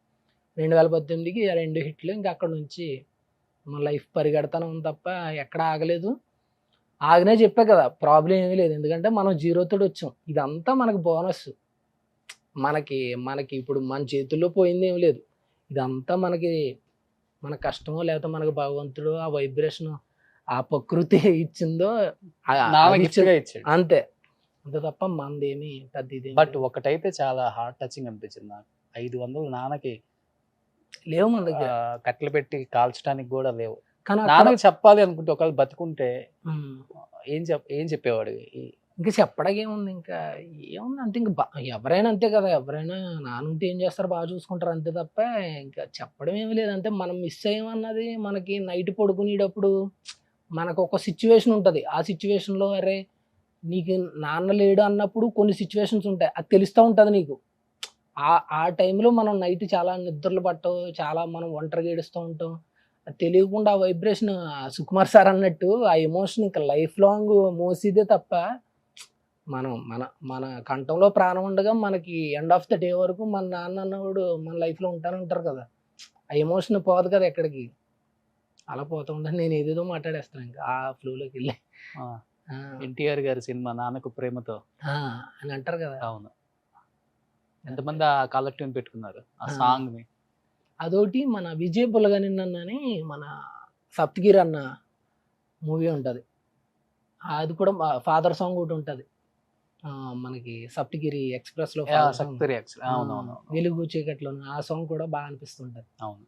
2018కి 2 హిట్లు. ఇంకా అక్కడ నుంచి మన లైఫ్ పరిగెడతానే ఉంది తప్ప ఎక్కడ ఆగలేదు. ఆగనే చెప్పా కదా ప్రాబ్లం ఏమీ లేదు. ఎందుకంటే మనం జీరోతో వచ్చాం. ఇదంతా మనకు బోనస్. మనకి ఇప్పుడు మన చేతుల్లో పోయింది ఏమి లేదు. ఇదంతా మనకి మన కష్టమో లేకపోతే మనకు భగవంతుడు ఆ వైబ్రేషన్ ఆ ప్రకృతి ఇచ్చిందో ఇచ్చాడు అంతే. అంతే తప్ప మనదేమి పెద్ద ఇది బట్ ఒకటైతే చాలా హార్ట్ టచింగ్ అనిపించింది నాకు. 500 నాన్నకి లేవు మన దగ్గర. కట్టెలు పెట్టి కాల్చడానికి కూడా లేవు. కానీ నాన్నకి చెప్పాలి అనుకుంటే ఒకవేళ బతుకుంటే ఏం చెప్పేవాడు? ఇంకా చెప్పడానికి ఏముంది, ఇంకా ఏముంది అంటే ఇంకా ఎవరైనా అంతే కదా. ఎవరైనా నానుంటే ఏం చేస్తారు, బాగా చూసుకుంటారు అంతే తప్ప ఇంకా చెప్పడం ఏమి లేదు. అంటే మనం మిస్ అయ్యామన్నది మనకి నైట్ పడుకునేటప్పుడు మనకు ఒక సిచ్యువేషన్ ఉంటుంది. ఆ సిచ్యువేషన్లో అరే నీకు నాన్న లేడు అన్నప్పుడు కొన్ని సిచ్యువేషన్స్ ఉంటాయి, అది తెలుస్తూ ఉంటుంది నీకు. ఆ టైంలో మనం నైట్ చాలా నిద్రలు పట్టవు, చాలా మనం ఒంటరిగా ఏడుస్తూ ఉంటాం. అది తెలియకుండా ఆ వైబ్రేషన్ సుకుమార్ సార్ అన్నట్టు ఆ ఎమోషన్ ఇంకా లైఫ్ లాంగ్ మోసిదే తప్ప మనం మన కంఠంలో ప్రాణం ఉండగా మనకి ఎండ్ ఆఫ్ ద డే వరకు మన నాన్న అన్నవాడు మన లైఫ్లో ఉంటానే ఉంటారు కదా. ఆ ఎమోషన్ పోదు కదా ఎక్కడికి. అలా పోతూ ఉంటాను. నేను ఏదేదో మాట్లాడేస్తాను ఇంకా ఆ ఫ్లోలోకి వెళ్ళి. ఎన్టీఆర్ గారి సినిమా నాన్నకు ప్రేమతో అని అంటారు కదా. అవును. ఎంతమంది ఆ కాలర్ ట్యూన్ పెట్టుకున్నారు ఆ సాంగ్ ని. అదొకటి మన విజయ్ బుల్లగానిన్నని మన సప్తగిరి అన్న మూవీ ఉంటుంది. అది కూడా ఫాదర్ సాంగ్ ఒకటి ఉంటుంది మనకి సప్తగిరి ఎక్స్ప్రెస్ లో, వెలుగు చీకట్లో. ఆ సాంగ్ కూడా బాగా అనిపిస్తుంటది. అవును.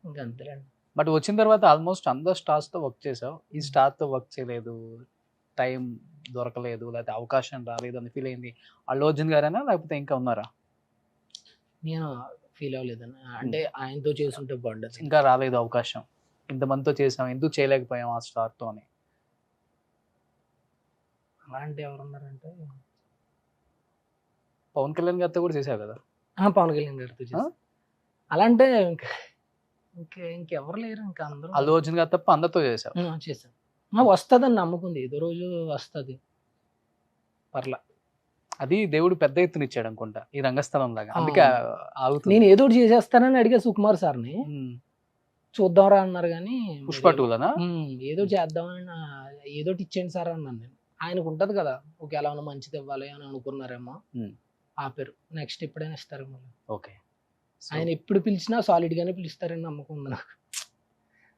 ఇంకా అంతేనండి. బట్ వచ్చిన తర్వాత ఆల్మోస్ట్ అందరు స్టార్స్ తో వర్క్ చేసావు. ఈ స్టార్ తో వర్క్ చేయలేదు, టైం దొరకలేదు, లేకపోతే అవకాశం రాలేదు అని ఫీల్ అయింది అల్లు అర్జున్ గారేనా లేకపోతే ఇంకా ఉన్నారా? నేను ఫీల్ అవ్వలేదన్న. అంటే ఆయనతో చేసుకుంటే బాగుండదు. ఇంకా రాలేదు అవకాశం. ఇంతమందితో చేసాం, ఎందుకు చేయలేకపోయాం ఆ స్టార్ తో అని? అలాంటి ఎవరున్నారంటే పవన్ కళ్యాణ్ గారితో కూడా చేసావు కదా. పవన్ కళ్యాణ్ గారితో చేసాను. అలా అంటే ఇంకెవరు లేరు. ఇంకా అందరూ అల్లు అర్జున్ గారు తప్ప అందరితో చేసావు. చేశాను. వస్తుందని నమ్ముకుంది, ఏదో రోజు వస్తుంది. పర్లా. అది దేవుడు పెద్ద ఎత్తున ఇచ్చాడు అనుకుంటా ఈ రంగస్థలం లాగా, అందుకే ఆగుతుంది. నేను ఏదో ఒకటి చేసేస్తానని అడిగా సుకుమార్ సార్ని. చూద్దాంరా అన్నారు. కానీ పుష్ప 2లోనా ఏదో చేద్దామని ఏదోటి ఇచ్చేయండి సార్ అన్నాను నేను. ఆయనకు ఉంటది కదా ఒకవేళ మంచిది ఇవ్వాలి అని అనుకున్నారేమో, ఆపారు. నెక్స్ట్ ఎప్పుడైనా ఇస్తారేమో. ఓకే. ఆయన ఎప్పుడు పిలిచినా సాలిడ్ గానే పిలుస్తారని నమ్మకం ఉంది నాకు.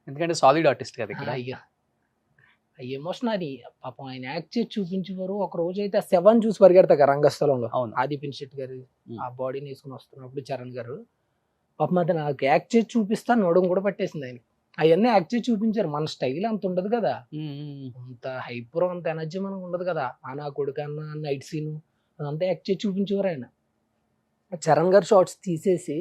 ఎందుకంటే సాలిడ్ ఆర్టిస్ట్ కదా ఇక్కడ. అయ్యా ఎమోషన్ అది పాపం ఆయన యాక్ట్ చేసి చూపించేవారు. ఒక రోజు అయితే 7 చూసి పరిగెడతా రంగస్థలంలో. ఆది పిన్షెట్ గారు ఆ బాడీని వేసుకుని వస్తున్నప్పుడు చరణ్ గారు పాపం అది నాకు యాక్ట్ చేసి చూపిస్తా నోడం కూడా పట్టేసింది ఆయన. అవన్నీ యాక్ట్ చేసి చూపించారు. మన స్టైల్ అంత ఉండదు కదా, అంత హైపర్ అంత ఎనర్జీ మనకు ఉండదు కదా. ఆ నా కొడుకు అన్న నైట్ సీను అదంతా యాక్ట్ చేసి చూపించేవారు ఆయన. చరణ్ గారు షార్ట్స్ తీసేసి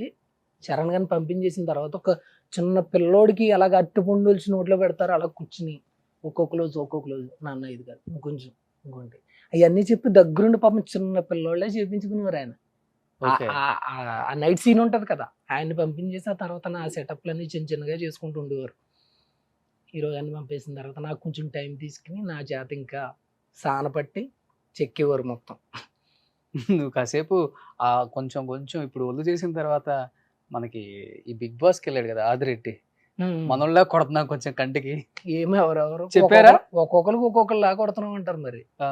చరణ్ గారిని పంపించేసిన తర్వాత ఒక చిన్న పిల్లోడికి అలాగ అట్టుపండు వచ్చి నోట్లో పెడతారు, అలా కూర్చుని ఒక్కొక్క క్లోజ్ నాన్న ఇది కాదు ఇంకొంచెం ఇంకోటి అవన్నీ చెప్పి దగ్గరుండి పాపం చిన్న పిల్లోళ్ళే చేపించుకునేవారు ఆయన. ఆ నైట్ సీన్ ఉంటది కదా, ఆయన్ని పంపించేసి ఆ తర్వాత నా సెటప్లన్నీ చిన్నగా చేసుకుంటూ ఉండేవారు. హీరోగాన్ని పంపేసిన తర్వాత నాకు కొంచెం టైం తీసుకుని నా చేత ఇంకా సాన పట్టి చెక్కేవారు మొత్తం. నువ్వు కాసేపు కొంచెం కొంచెం ఇప్పుడు ఒళ్ళు చేసిన తర్వాత మనకి ఈ బిగ్ బాస్కి వెళ్ళాడు కదా ఆదిరెడ్డి, మనోళ్ళ కొడుతున్నా కొంచెం కంటికి. ఏమో ఎవరెవరు చెప్పారా? ఒక్కొక్కరికి ఒక్కొక్కరు కొడుతున్నాం అంటారు మరి. ఆ,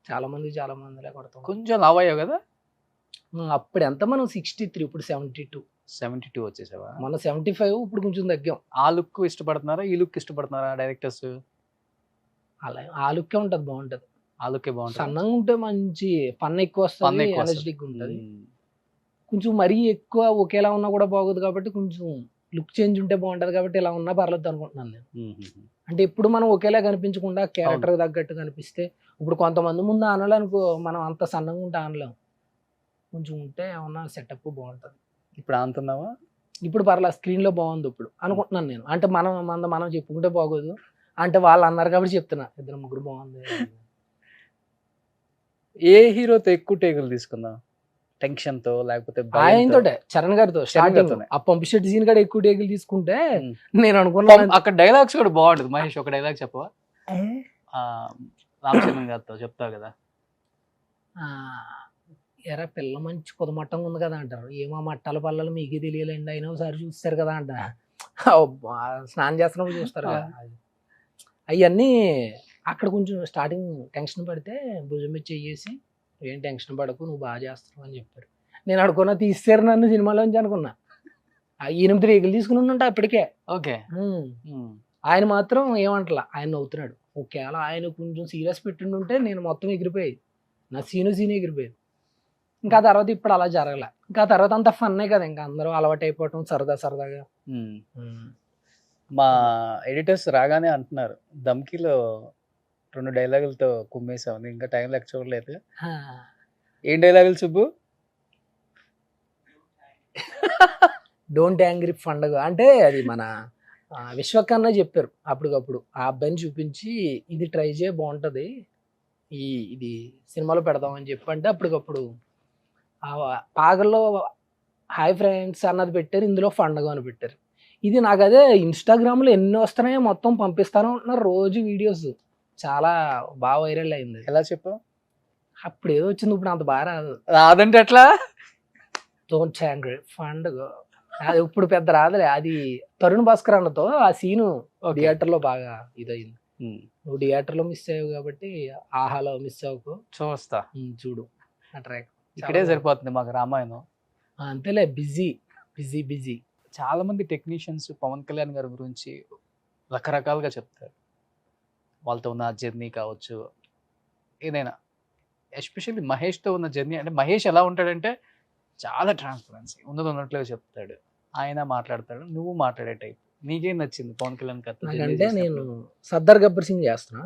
చాలా మందిలా కొడతాం. కొంచెం లావ్ అయ్యావు కదా. అప్పుడు ఎంత మనం 63, ఇప్పుడు 72. 72 వచ్చేసావా? మన 75, ఇప్పుడు కొంచెం తగ్గాం. ఆ లుక్ ఇష్టపడుతున్నారా ఈ లుక్ ఇష్టపడుతున్నారా డైరెక్టర్స్? అలా ఆ లుక్కే ఉంటది, బాగుంటది. ఆ లుక్కే బాగుంటుంది. సన్నగా ఉంటే మంచి ఫన్ ఎక్కువ Fun వస్తుంది, ఎక్కువ వస్తది. ఎనర్జెటిక్ ఉంటది. కొంచెం మరీ ఎక్కువ ఒకేలా ఉన్నా కూడా బాగోదు కాబట్టి కొంచెం లుక్ చేంజ్ ఉంటే బాగుంటది కాబట్టి ఇలా ఉన్నా పర్లేదు అనుకుంటున్నాను నేను. అంటే ఇప్పుడు మనం ఒకేలా కనిపించకుండా క్యారెక్టర్ తగ్గట్టు కనిపిస్తే, ఇప్పుడు కొంతమంది ముందు ఆనాలనుకో మనం అంత సన్నగా ఉంటే ఆనలేం. కొంచెం ఉంటే ఏమన్నా సెటప్ బాగుంటది. ఇప్పుడు అంటున్నావా? ఇప్పుడు పర్లేదు, స్క్రీన్ లో బాగుంది ఇప్పుడు అనుకుంటున్నాను నేను. అంటే మనం చెప్పుకుంటే బాగోదు, అంటే వాళ్ళు అన్నారు కాబట్టి చెప్తున్నా, ఇద్దరు ముగ్గురు బాగుంది. ఏ హీరోతో ఎక్కువ టేకులు తీసుకుందాం? టెన్షన్ తో లేకపోతే ఆయనతో చరణ్ గారితో స్టార్టింగ్ గారితోనే. ఆ పంపిషెట్ సీన్ కూడా ఎక్కువ టేకులు తీసుకుంటే ఉమ్. నేను అనుకున్నాను అక్కడ డైలాగ్స్ కూడా బాగుంటుంది. మహేష్ ఒక డైలాగ్ చెప్పవా? రామ్ చరణ్ గారితో చెప్తావు కదా. ఎరా పిల్ల మంచి కుదమట్టంగా ఉంది కదా అంటారు. ఏమో మట్టాల పల్లలు మీకు తెలియాలండి, అయినా ఒకసారి చూస్తారు కదా అంట. అబ్బా, స్నానం చేస్తున్నప్పుడు చూస్తారు కదా. అవన్నీ అక్కడ కొంచెం స్టార్టింగ్ టెన్షన్ పడితే భుజం మీద చెయ్యేసి, ఏం టెన్షన్ పడకు నువ్వు బాగా చేస్తావు అని చెప్పారు. నేను అనుకున్నా తీస్తారు నన్ను సినిమాలోంచి అనుకున్నా. 8 రేకులు తీసుకుని ఉన్నంట అప్పటికే. ఓకే. ఆయన మాత్రం ఏమంటలా, ఆయన నవ్వుతున్నాడు. ఒకవేళ ఆయన కొంచెం సీరియస్ పెట్టిండుంటే నేను మొత్తం ఎగిరిపోయేది, నా సీను ఎగిరిపోయేది. ఇంకా తర్వాత ఇప్పుడు అలా జరగలే. ఇంకా తర్వాత అంత ఫన్నే కదా, ఇంకా అందరూ అలవాటు అయిపోవటం సరదాగా. మా ఎడిటర్స్ రాగానే అంటున్నారు, దమ్కీలో 2 డైలాగులతో కుమ్మేసావు, ఇంకా టైం లెక్క చూడలేదు. ఏం డైలాగులు సుబ్బు? డోంట్ యాంగ్రీ పండుగ అంటే అది మన విశ్వకన్నా చెప్పారు అప్పటికప్పుడు. ఆ అబ్బాయిని చూపించి ఇది ట్రై చేయ బాగుంటది, ఇది సినిమాలో పెడదామని చెప్పి అంటే అప్పటికప్పుడు పాగల్లో హాయ్ ఫ్రెండ్స్ అన్నది పెట్టారు, ఇందులో పండుగ అని పెట్టారు. ఇది నాకు అదే ఇన్స్టాగ్రామ్లో ఎన్ని వస్తున్నాయో మొత్తం పంపిస్తాను అంటున్నారు రోజు వీడియోస్. చాలా బాగా వైరల్ అయింది. ఎలా చెప్పావు? అప్పుడు ఏదో వచ్చింది, ఇప్పుడు అంత బాగా రాదు. రాదంటే ఎట్లా? డోంట్ యాంగ్రీ పండుగ అది ఇప్పుడు పెద్ద రాదులే. అది తరుణ్ భాస్కర్ అన్నతో ఆ సీను థియేటర్ లో బాగా ఇదయింది. నువ్వు థియేటర్ లో మిస్ అయ్యావు కాబట్టి ఆహాలో మిస్ అవ్వకు, చూస్తా. చూడు ఆ ట్రాక్. ఇక్కడే సరిపోతుంది మాకు రామాయణం. అంతేలే, బిజీ. చాలా మంది టెక్నీషియన్స్ పవన్ కళ్యాణ్ గారి గురించి రకరకాలుగా చెప్తారు, వాళ్ళతో ఉన్న జర్నీ కావచ్చు ఏదైనా. ఎస్పెషల్లీ మహేష్తో ఉన్న జర్నీ, అంటే మహేష్ ఎలా ఉంటాడంటే చాలా ట్రాన్స్పరెన్సీ, ఉన్నట్లుగా చెప్తాడు, ఆయన మాట్లాడతాడు, నువ్వు మాట్లాడే టైప్. నీకేం నచ్చింది పవన్ కళ్యాణ్ గారితో? నాకంటే నేను సర్దార్ గబ్బర్ సింగ్ చేస్తున్నా,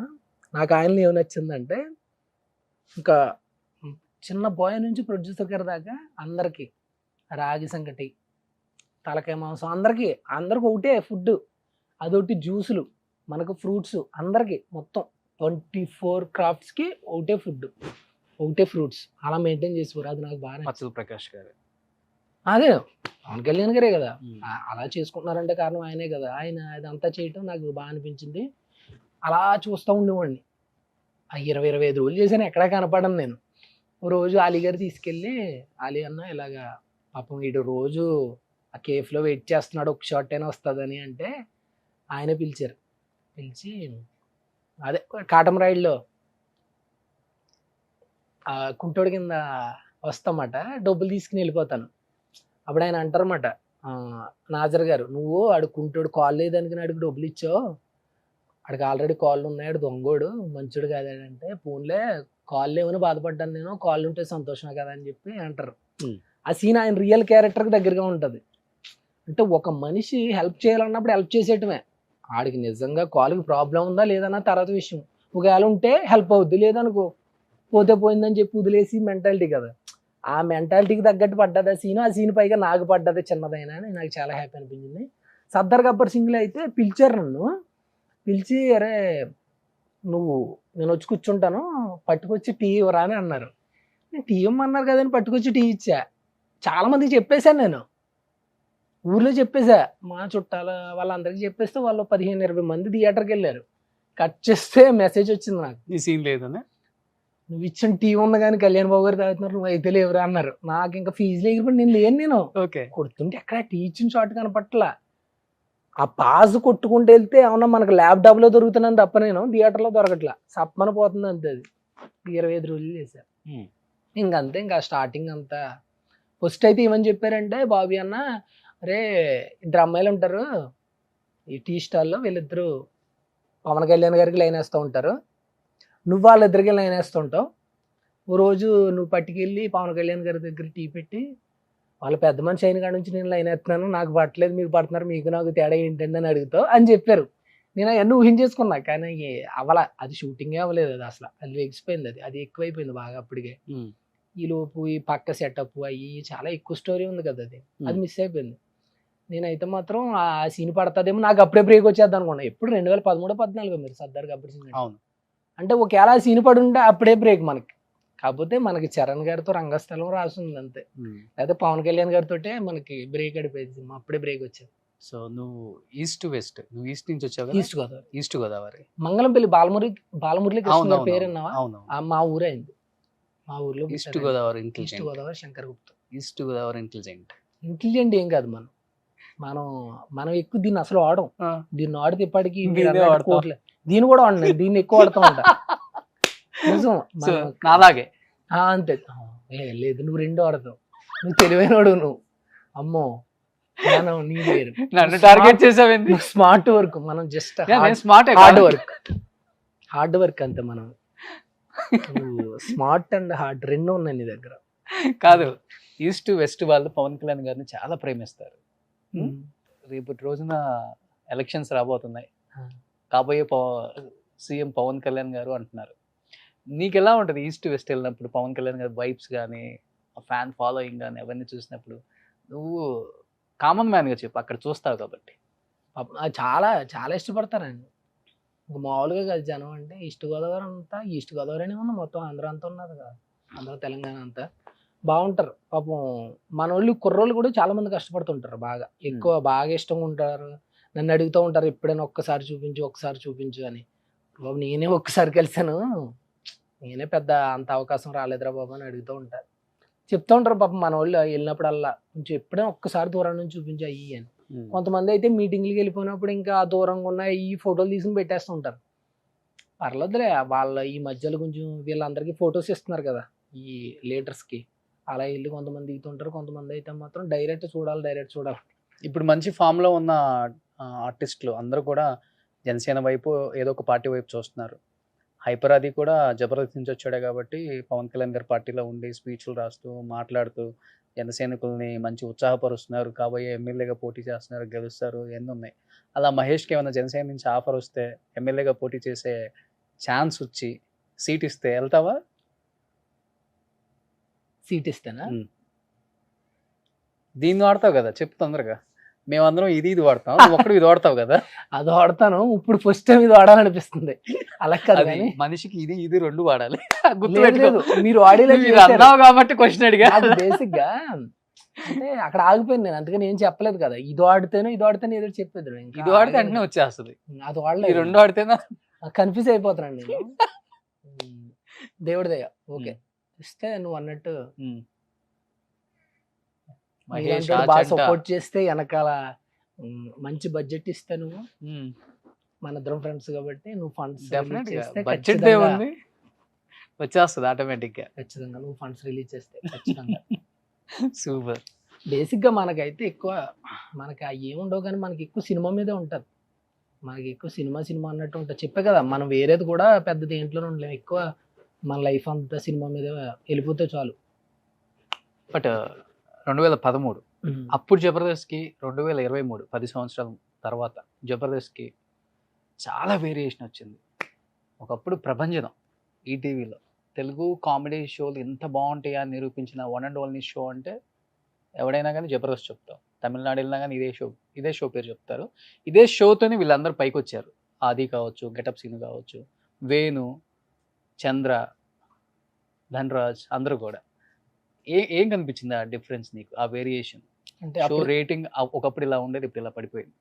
నాకు ఆయనలో ఏం నచ్చిందంటే ఇంకా చిన్న బాయ్ నుంచి ప్రొడ్యూసర్ గారి దాకా అందరికీ రాగి సంగటి, తలకాయ మాంసం, అందరికీ ఒకటే ఫుడ్, అదొకటి జ్యూసులు, మనకు ఫ్రూట్స్, అందరికీ మొత్తం 24 క్రాఫ్ట్స్కి ఒకటే ఫుడ్, ఒకటే ఫ్రూట్స్, అలా మెయింటైన్ చేసేవారు. అది నాకు బాగా పచ్చల ప్రకాష్ గారు. అదే పవన్ కళ్యాణ్ గారే కదా అలా చేసుకుంటున్నారంటే కారణం ఆయనే కదా. ఆయన అదంతా చేయటం నాకు బాగా అనిపించింది. అలా చూస్తూ ఉండేవాడిని. 20-25 రోజులు చేశాను, ఎక్కడా కనపడను నేను. రోజు అలీ గారు తీసుకెళ్ళి, అలీ అన్న ఇలాగా పాపం వీడు రోజు ఆ కేఫ్లో వెయిట్ చేస్తున్నాడు, ఒక షార్ట్ అయినా వస్తుందని అంటే ఆయన పిలిచారు. పిలిచి అదే కాటం రైడ్లో కుంటోడి కింద వస్తామాట, డబ్బులు తీసుకుని వెళ్ళిపోతాను. అప్పుడు ఆయన అంటారన్నమాట, నాజర్ గారు నువ్వు ఆడు కుంటోడు కాల్ లేదనుకుని ఆడికి డబ్బులు ఇచ్చావు, ఆడికి ఆల్రెడీ కాళ్ళు ఉన్నాయి, ఆడు దొంగోడు మంచోడు కాదంటే, ఫోన్లే కాల్ లేవని బాధపడ్డాను నేను, కాళ్ళు ఉంటే సంతోషమే కదా అని చెప్పి అంటారు. ఆ సీన్ ఆయన రియల్ క్యారెక్టర్కి దగ్గరగా ఉంటుంది. అంటే ఒక మనిషి హెల్ప్ చేయాలన్నప్పుడు హెల్ప్ చేసేయటమే. ఆడికి నిజంగా కాలుకి ప్రాబ్లం ఉందా లేదన్న తర్వాత విషయం. ఒకవేళ ఉంటే హెల్ప్ అవుద్ది, లేదనుకో పోతే పోయిందని చెప్పి వదిలేసి మెంటాలిటీ కదా. ఆ మెంటాలిటీకి తగ్గట్టు పడ్డది ఆ సీన్ పైగా నాకు పడ్డది చిన్నదైనా అని నాకు చాలా హ్యాపీ అనిపించింది. సర్దార్ గబ్బర్ సింగ్లో అయితే పిలిచారు నన్ను, పిలిచి అరే నేను వచ్చి కూర్చుంటాను, పట్టుకొచ్చి టీ ఇవ్వరా అని అన్నారు. నేను టీ ఇవ్వమన్నారు కదని పట్టుకొచ్చి టీ ఇచ్చా. చాలా మందికి చెప్పేశాను నేను, ఊర్లో చెప్పేసా మా చుట్టాల వాళ్ళందరికీ చెప్పేస్తే వాళ్ళు 15-20 మంది థియేటర్కి వెళ్ళారు. కట్ చేస్తే మెసేజ్ వచ్చింది నాకు, ఈ సీన్ లేదనే నువ్వు ఇచ్చిన టీ ఉంది కానీ కళ్యాణ్ బాబు గారు తాగుతున్నారు, నువ్వు అయితే లేవురా అన్నారు. నాకు ఇంకా ఫీజులు ఎగిరిపోయి నేను ఓకే కొడుతుంటే ఎక్కడ టీ ఇచ్చిన షాట్ కనపట్లా. ఆ పాజ్ కొట్టుకుంటూ వెళ్తే ఏమన్నా మనకు ల్యాప్టాప్ లో దొరుకుతున్నాను తప్ప నేను థియేటర్లో దొరకట్లా, సప్పన పోతుంది అంతే. అది 25 రోజులు చేశారు. ఇంకంతే, ఇంకా స్టార్టింగ్ అంతా ఫస్ట్ అయితే ఏమని చెప్పారంటే, బాబీ అన్న అరే ఇద్దరు అమ్మాయిలు ఉంటారు ఈ టీ స్టాల్లో, వీళ్ళిద్దరు పవన్ కళ్యాణ్ గారికి లైన్ వేస్తూ ఉంటారు, నువ్వు వాళ్ళిద్దరికి లైన్ వేస్తూ ఉంటావు, ఓ రోజు నువ్వు పట్టుకెళ్ళి పవన్ కళ్యాణ్ గారి దగ్గర టీ పెట్టి వాళ్ళ పెద్ద మనిషి అయిన కాడ నుంచి నేను లైన్ వేస్తున్నాను, నాకు పట్టలేదు మీరు పడుతున్నారు, మీకు నాకు తేడా ఏంటండి అని అడుగుతావు అని చెప్పారు. నేను అవన్నీ ఊహించేసుకున్నా, కానీ అవలా, అది షూటింగే అవ్వలేదు, అది అసలు అది ఎగిసిపోయింది, అది ఎక్కువైపోయింది బాగా అప్పటికే. ఈ లోపు ఈ పక్క సెటప్ అయ్యి చాలా ఎక్కువ స్టోరీ ఉంది కదా, అది మిస్ అయిపోయింది. నేనైతే మాత్రం ఆ సీన్ పడుతుందేమో, నాకు అప్పుడే బ్రేక్ వచ్చేద్దాం అనుకున్నా. ఎప్పుడు 2013-14 మీరు సర్దార్ గబ్బర్ సింగ్ అంటే ఒకవేళ ఆ సీన్ పడి ఉంటే అప్పుడే బ్రేక్ మనకి. కాకపోతే మనకి చరణ్ గారితో రంగస్థలం రాసింది అంతే, లేదా పవన్ కళ్యాణ్ గారితో మనకి బ్రేక్ అడిపోయింది, అప్పుడే బ్రేక్ వచ్చేది. సో నువ్వు ఈస్ట్ వెస్ట్, నువ్వు ఈస్ట్ నుంచి వచ్చావు, ఈస్ట్ గోదావరి మంగళంపల్లి బాలమురళి కృష్ణ గారి పేరు అన్నావా, మా ఊరే అయింది, మా ఊర్లో east Godavari east Godavari Shankar Gupta. East Godavari intelligent ఏం కాదు, మనం ఎక్కువ దీన్ని అసలు వాడం, దీన్ని వాడితే ఇప్పటికి దీన్ని కూడా వాడిన, దీన్ని ఎక్కువ వాడుతూ ఉంటా నిజం. అలాగే అంతే, లేదు నువ్వు రెండు వాడతావు, నువ్వు తెలివైనడు, నువ్వు అమ్మో మనం నీ వేరు, నన్ను టార్గెట్ చేసావేంది, స్మార్ట్ వర్క్, మనం జస్ట్ స్మార్ట్ హార్డ్ వర్క్ అంతే. మనం స్మార్ట్ అండ్ హార్డ్ రెండు ఉన్నాయి నీ దగ్గర. కాదు, ఈస్ట్ వెస్ట్ వాళ్ళు పవన్ కళ్యాణ్ గారిని చాలా ప్రేమిస్తారు. రేపటి రోజున ఎలక్షన్స్ రాబోతున్నాయి, కాబోయే సీఎం పవన్ కళ్యాణ్ గారు అంటున్నారు. నీకు ఎలా ఉంటుంది ఈస్ట్ వెస్ట్ వెళ్ళినప్పుడు పవన్ కళ్యాణ్ గారి వైబ్స్ కానీ ఫ్యాన్ ఫాలోయింగ్ కానీ అవన్నీ చూసినప్పుడు? నువ్వు కామన్ మ్యాన్గా చెప్పు, అక్కడ చూస్తావు కాబట్టి. చాలా చాలా ఇష్టపడతారండి, ఇంకా మామూలుగా కాదు జనం అంటే. ఈస్ట్ గోదావరి అంతా, ఈస్ట్ గోదావరి అనే ఉంది, మొత్తం ఆంధ్ర అంతా ఉన్నది కదా, ఆంధ్ర తెలంగాణ అంతా బాగుంటారు పాపం. మన వాళ్ళు కుర్రోళ్ళు కూడా చాలా మంది కష్టపడుతుంటారు, బాగా ఇష్టంగా ఉంటారు. నన్ను అడుగుతూ ఉంటారు ఎప్పుడైనా ఒక్కసారి చూపించు అని. బాబు నేనే ఒక్కసారి కలిసాను, నేనే పెద్ద అంత అవకాశం రాలేదురా బాబు అని అడుగుతూ ఉంటారు. చెప్తూ ఉంటారు పాపం మన వాళ్ళు వెళ్ళినప్పుడల్లా, కొంచెం ఎప్పుడైనా ఒక్కసారి దూరం నుంచి చూపించు అయ్యి అని. కొంతమంది అయితే మీటింగ్లకి వెళ్ళిపోయినప్పుడు ఇంకా దూరంగా ఉన్న ఈ ఫోటోలు తీసుకుని పెట్టేస్తూ ఉంటారు. పర్లేదులే, వాళ్ళ ఈ మధ్యలో కొంచెం వీళ్ళందరికీ ఫొటోస్ ఇస్తున్నారు కదా ఈ లీడర్స్కి, అలా వెళ్ళి కొంతమంది దిగుతుంటారు. కొంతమంది అయితే మాత్రం డైరెక్ట్ చూడాలి. ఇప్పుడు మంచి ఫామ్లో ఉన్న ఆర్టిస్టులు అందరూ కూడా జనసేన వైపు ఏదో ఒక పార్టీ వైపు చూస్తున్నారు. హైపర్ అది కూడా జబర్దస్త్ నుంచి వచ్చాడే కాబట్టి పవన్ కళ్యాణ్ గారి పార్టీలో ఉండి స్పీచ్లు రాస్తూ మాట్లాడుతూ జనసైనికుల్ని మంచి ఉత్సాహపరుస్తున్నారు. కాబోయే ఎమ్మెల్యేగా పోటీ చేస్తున్నారు, గెలుస్తారు, ఎన్ని ఉన్నాయి. అలా మహేష్కి ఏమైనా జనసేన నుంచి ఆఫర్ వస్తే ఎమ్మెల్యేగా పోటీ చేసే ఛాన్స్ వచ్చి సీట్ ఇస్తే వెళ్తావా? సీట్ ఇస్తేనా? దీన్ని వాడతావు కదా, చెప్పు తొందరగా. మేమందరం ఇది వాడతాం, ఒక్కడు ఇది వాడతావు కదా. అది వాడతాను, ఇప్పుడు ఫస్ట్ టైం ఇది వాడాలనిపిస్తుంది. అలా కాదు, మనిషికి ఇది రెండు వాడాలి. మీరు అన్నావు కాబట్టి క్వశ్చన్ అడిగా. బేసిక్ గా అంటే అక్కడ ఆగిపోయింది నేను, అందుకని ఏం చెప్పలేదు కదా. ఇది వాడితేనో ఏదో చెప్పేది, ఇది వాడితే అంటే వచ్చేస్తుంది, అది వాడలేదు. రెండు వాడితేనా కన్ఫ్యూజ్ అయిపోతున్నాను నేను. దేవుడి దయ, ఓకే ఇస్తే నువ్వు అన్నట్టు బాగా సపోర్ట్ చేస్తే వెనకాల మంచి బడ్జెట్ ఇస్తే నువ్వు, మన ఇద్దరం ఫ్రెండ్స్ కాబట్టి నువ్వు ఫండ్స్ బడ్జెట్ వచ్చేస్తుంది ఆటోమేటిక్ గా. ఖచ్చితంగా నువ్వు ఫండ్స్ రిలీజ్ చేస్తే ఖచ్చితంగా. సూపర్. బేసిక్ గా మనకైతే ఎక్కువ మనకి ఏముండవు కానీ మనకి ఎక్కువ సినిమా మీదే ఉంటది. మనకి ఎక్కువ సినిమా అన్నట్టు ఉంటుంది. చెప్పే కదా, మనం వేరేది కూడా పెద్ద దేంట్లోనే ఉండలేము, ఎక్కువ మన లైఫ్ అంతా సినిమా మీద వెళ్ళిపోతే చాలు. బట్ 2013 అప్పుడు జబర్దస్త్కి 2023 10 సంవత్సరాల తర్వాత జబర్దస్త్కి చాలా వేరియేషన్ వచ్చింది. ఒకప్పుడు ప్రభంజనం ఈటీవీలో తెలుగు కామెడీ షోలు ఎంత బాగుంటాయా అని నిరూపించిన వన్ అండ్ ఓన్లీ షో అంటే ఎవడైనా కానీ జబర్దస్త్ చెప్తాం. తమిళనాడు వెళ్ళినా కానీ ఇదే షో పేరు చెప్తారు. ఇదే షోతోనే వీళ్ళందరూ పైకి వచ్చారు. ఆది కావచ్చు, గెటప్ సీను కావచ్చు, వేణు, చంద్ర, ధనరాజ్, అందరూ కూడా. ఏం కనిపించింది ఆ డిఫరెన్స్ నీకు, ఆ వేరియేషన్? అంటే షో అప్పుడు రేటింగ్ ఒకప్పుడు ఇలా ఉండేది, ఇప్పుడు ఇలా పడిపోయింది.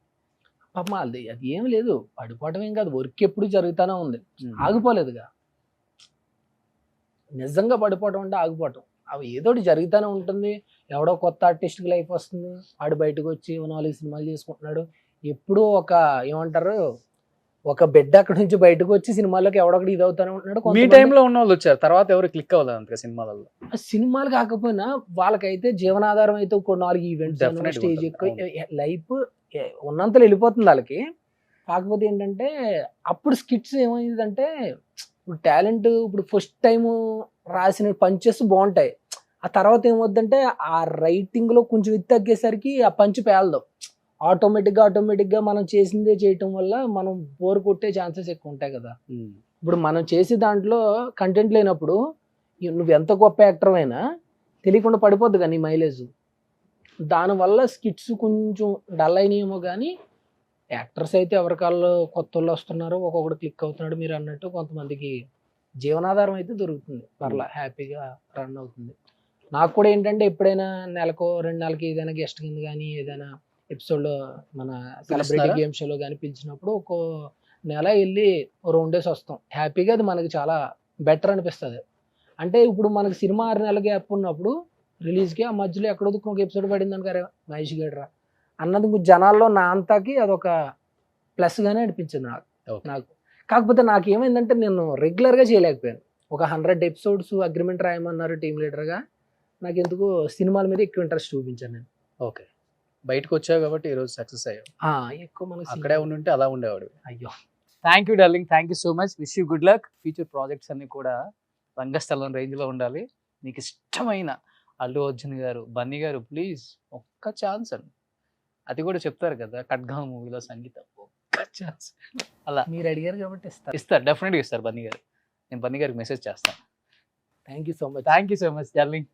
పాపం అది అది ఏం లేదు, పడిపోవటం ఏం కాదు, వర్క్ ఎప్పుడు జరుగుతూనే ఉంది, ఆగిపోలేదుగా. నిజంగా పడిపోవటం అంటే ఆగిపోవటం, అవి ఏదోటి జరుగుతూనే ఉంటుంది. ఎవడో కొత్త ఆర్టిస్ట్కి లైఫ్ వస్తుంది, ఆడు బయటకు వచ్చి 4 సినిమాలు చేసుకుంటున్నాడు. ఎప్పుడూ ఒక ఏమంటారు, ఒక బిడ్డ అక్కడి నుంచి బయటకు వచ్చి సినిమాల్లోకి ఎవడొకటి ఇది అవుతానే ఉంటున్నాడు. మీ కొంతమంది టైంలో ఉన్న వాళ్ళు వచ్చారు, తర్వాత ఎవరు క్లిక్ అవ్వలేదు అంతగా సినిమాలలో. సినిమాలు కాకపోయినా వాళ్ళకైతే జీవనాధారం అయితే ఒక 4 ఈవెంట్స్ Definitely స్టేజ్ ఉంటుంది. ఎక్కువ లైఫ్ ఉన్నంతలో వెళ్ళిపోతుంది వాళ్ళకి. కాకపోతే ఏంటంటే అప్పుడు స్కిట్స్ ఏమైందంటే, ఇప్పుడు టాలెంట్ ఇప్పుడు ఫస్ట్ టైం రాసిన పంచెస్ బాగుంటాయి, ఆ తర్వాత ఏమవుద్దంటే ఆ రైటింగ్ లో కొంచెం ఇది తగ్గేసరికి ఆ పంచ్ పేలదు. ఆటోమేటిక్గా మనం చేసిందే చేయటం వల్ల మనం బోర్ కొట్టే ఛాన్సెస్ ఎక్కువ ఉంటాయి కదా. ఇప్పుడు మనం చేసే దాంట్లో కంటెంట్ లేనప్పుడు నువ్వు ఎంత గొప్ప యాక్టర్ అయినా తెలియకుండా పడిపోద్ది కానీ మైలేజ్. దానివల్ల స్కిట్స్ కొంచెం డల్ అయినాయేమో కానీ యాక్టర్స్ అయితే ఎవరికాళ్ళు కొత్త వాళ్ళు వస్తున్నారు, ఒక్కొక్కడు క్లిక్ అవుతున్నాడు. మీరు అన్నట్టు కొంతమందికి జీవనాధారం అయితే దొరుకుతుంది, పర్లా హ్యాపీగా రన్ అవుతుంది. నాకు కూడా ఏంటంటే ఎప్పుడైనా నెలకో 2 నెలలకి ఏదైనా గెస్ట్ కింద కానీ ఏదైనా ఎపిసోడ్లో మన సెలబ్రిటీ పిలుస్తారా? గేమ్ షోలో కానీ పిలిచినప్పుడు ఒక నెల వెళ్ళి 2 డేస్ వస్తాం. హ్యాపీగా అది మనకి చాలా బెటర్ అనిపిస్తుంది. అంటే ఇప్పుడు మనకి సినిమా 6 నెలల గ్యాప్ ఉన్నప్పుడు రిలీజ్కి ఆ మధ్యలో ఎక్కడో ఒక ఎపిసోడ్ పడింది అనుకారే మహేష్ గడ్రా అన్నది కొంచెం జనాల్లో నా అంతాకి అదొక ప్లస్గానే అనిపించింది నాకు. కాకపోతే నాకు ఏమైందంటే నేను రెగ్యులర్గా చేయలేకపోయాను. ఒక 100 ఎపిసోడ్స్ అగ్రిమెంట్ రాయమన్నారు టీమ్ లీడర్గా, నాకు ఎందుకు సినిమాల మీద ఎక్కువ ఇంట్రెస్ట్ చూపించాను నేను. ఓకే, బయటకు వచ్చావు కాబట్టి ఈరోజు సక్సెస్ అయ్యావు. ఎక్కువ మనకి అక్కడే ఉండుంటే అలా ఉండేవాడు. అయ్యో thank you darling, thank you so much. Wish you good luck. Future projects అన్ని కూడా రంగస్థలం రేంజ్లో ఉండాలి. నీకు ఇష్టమైన అల్లు అర్జున్ గారు, బన్నీ గారు, ప్లీజ్ ఒక్క ఛాన్స్ అండి. అది కూడా చెప్తారు కదా ఖడ్గా మూవీలో సంగీతం, ఒక్క ఛాన్స్ అలా మీరు అడిగారు కాబట్టి ఇస్తారు, డెఫినెట్గా ఇస్తారు బన్నీ గారు. నేను బన్నీ గారికి మెసేజ్ చేస్తాను. Thank you so much. Thank you so much darling.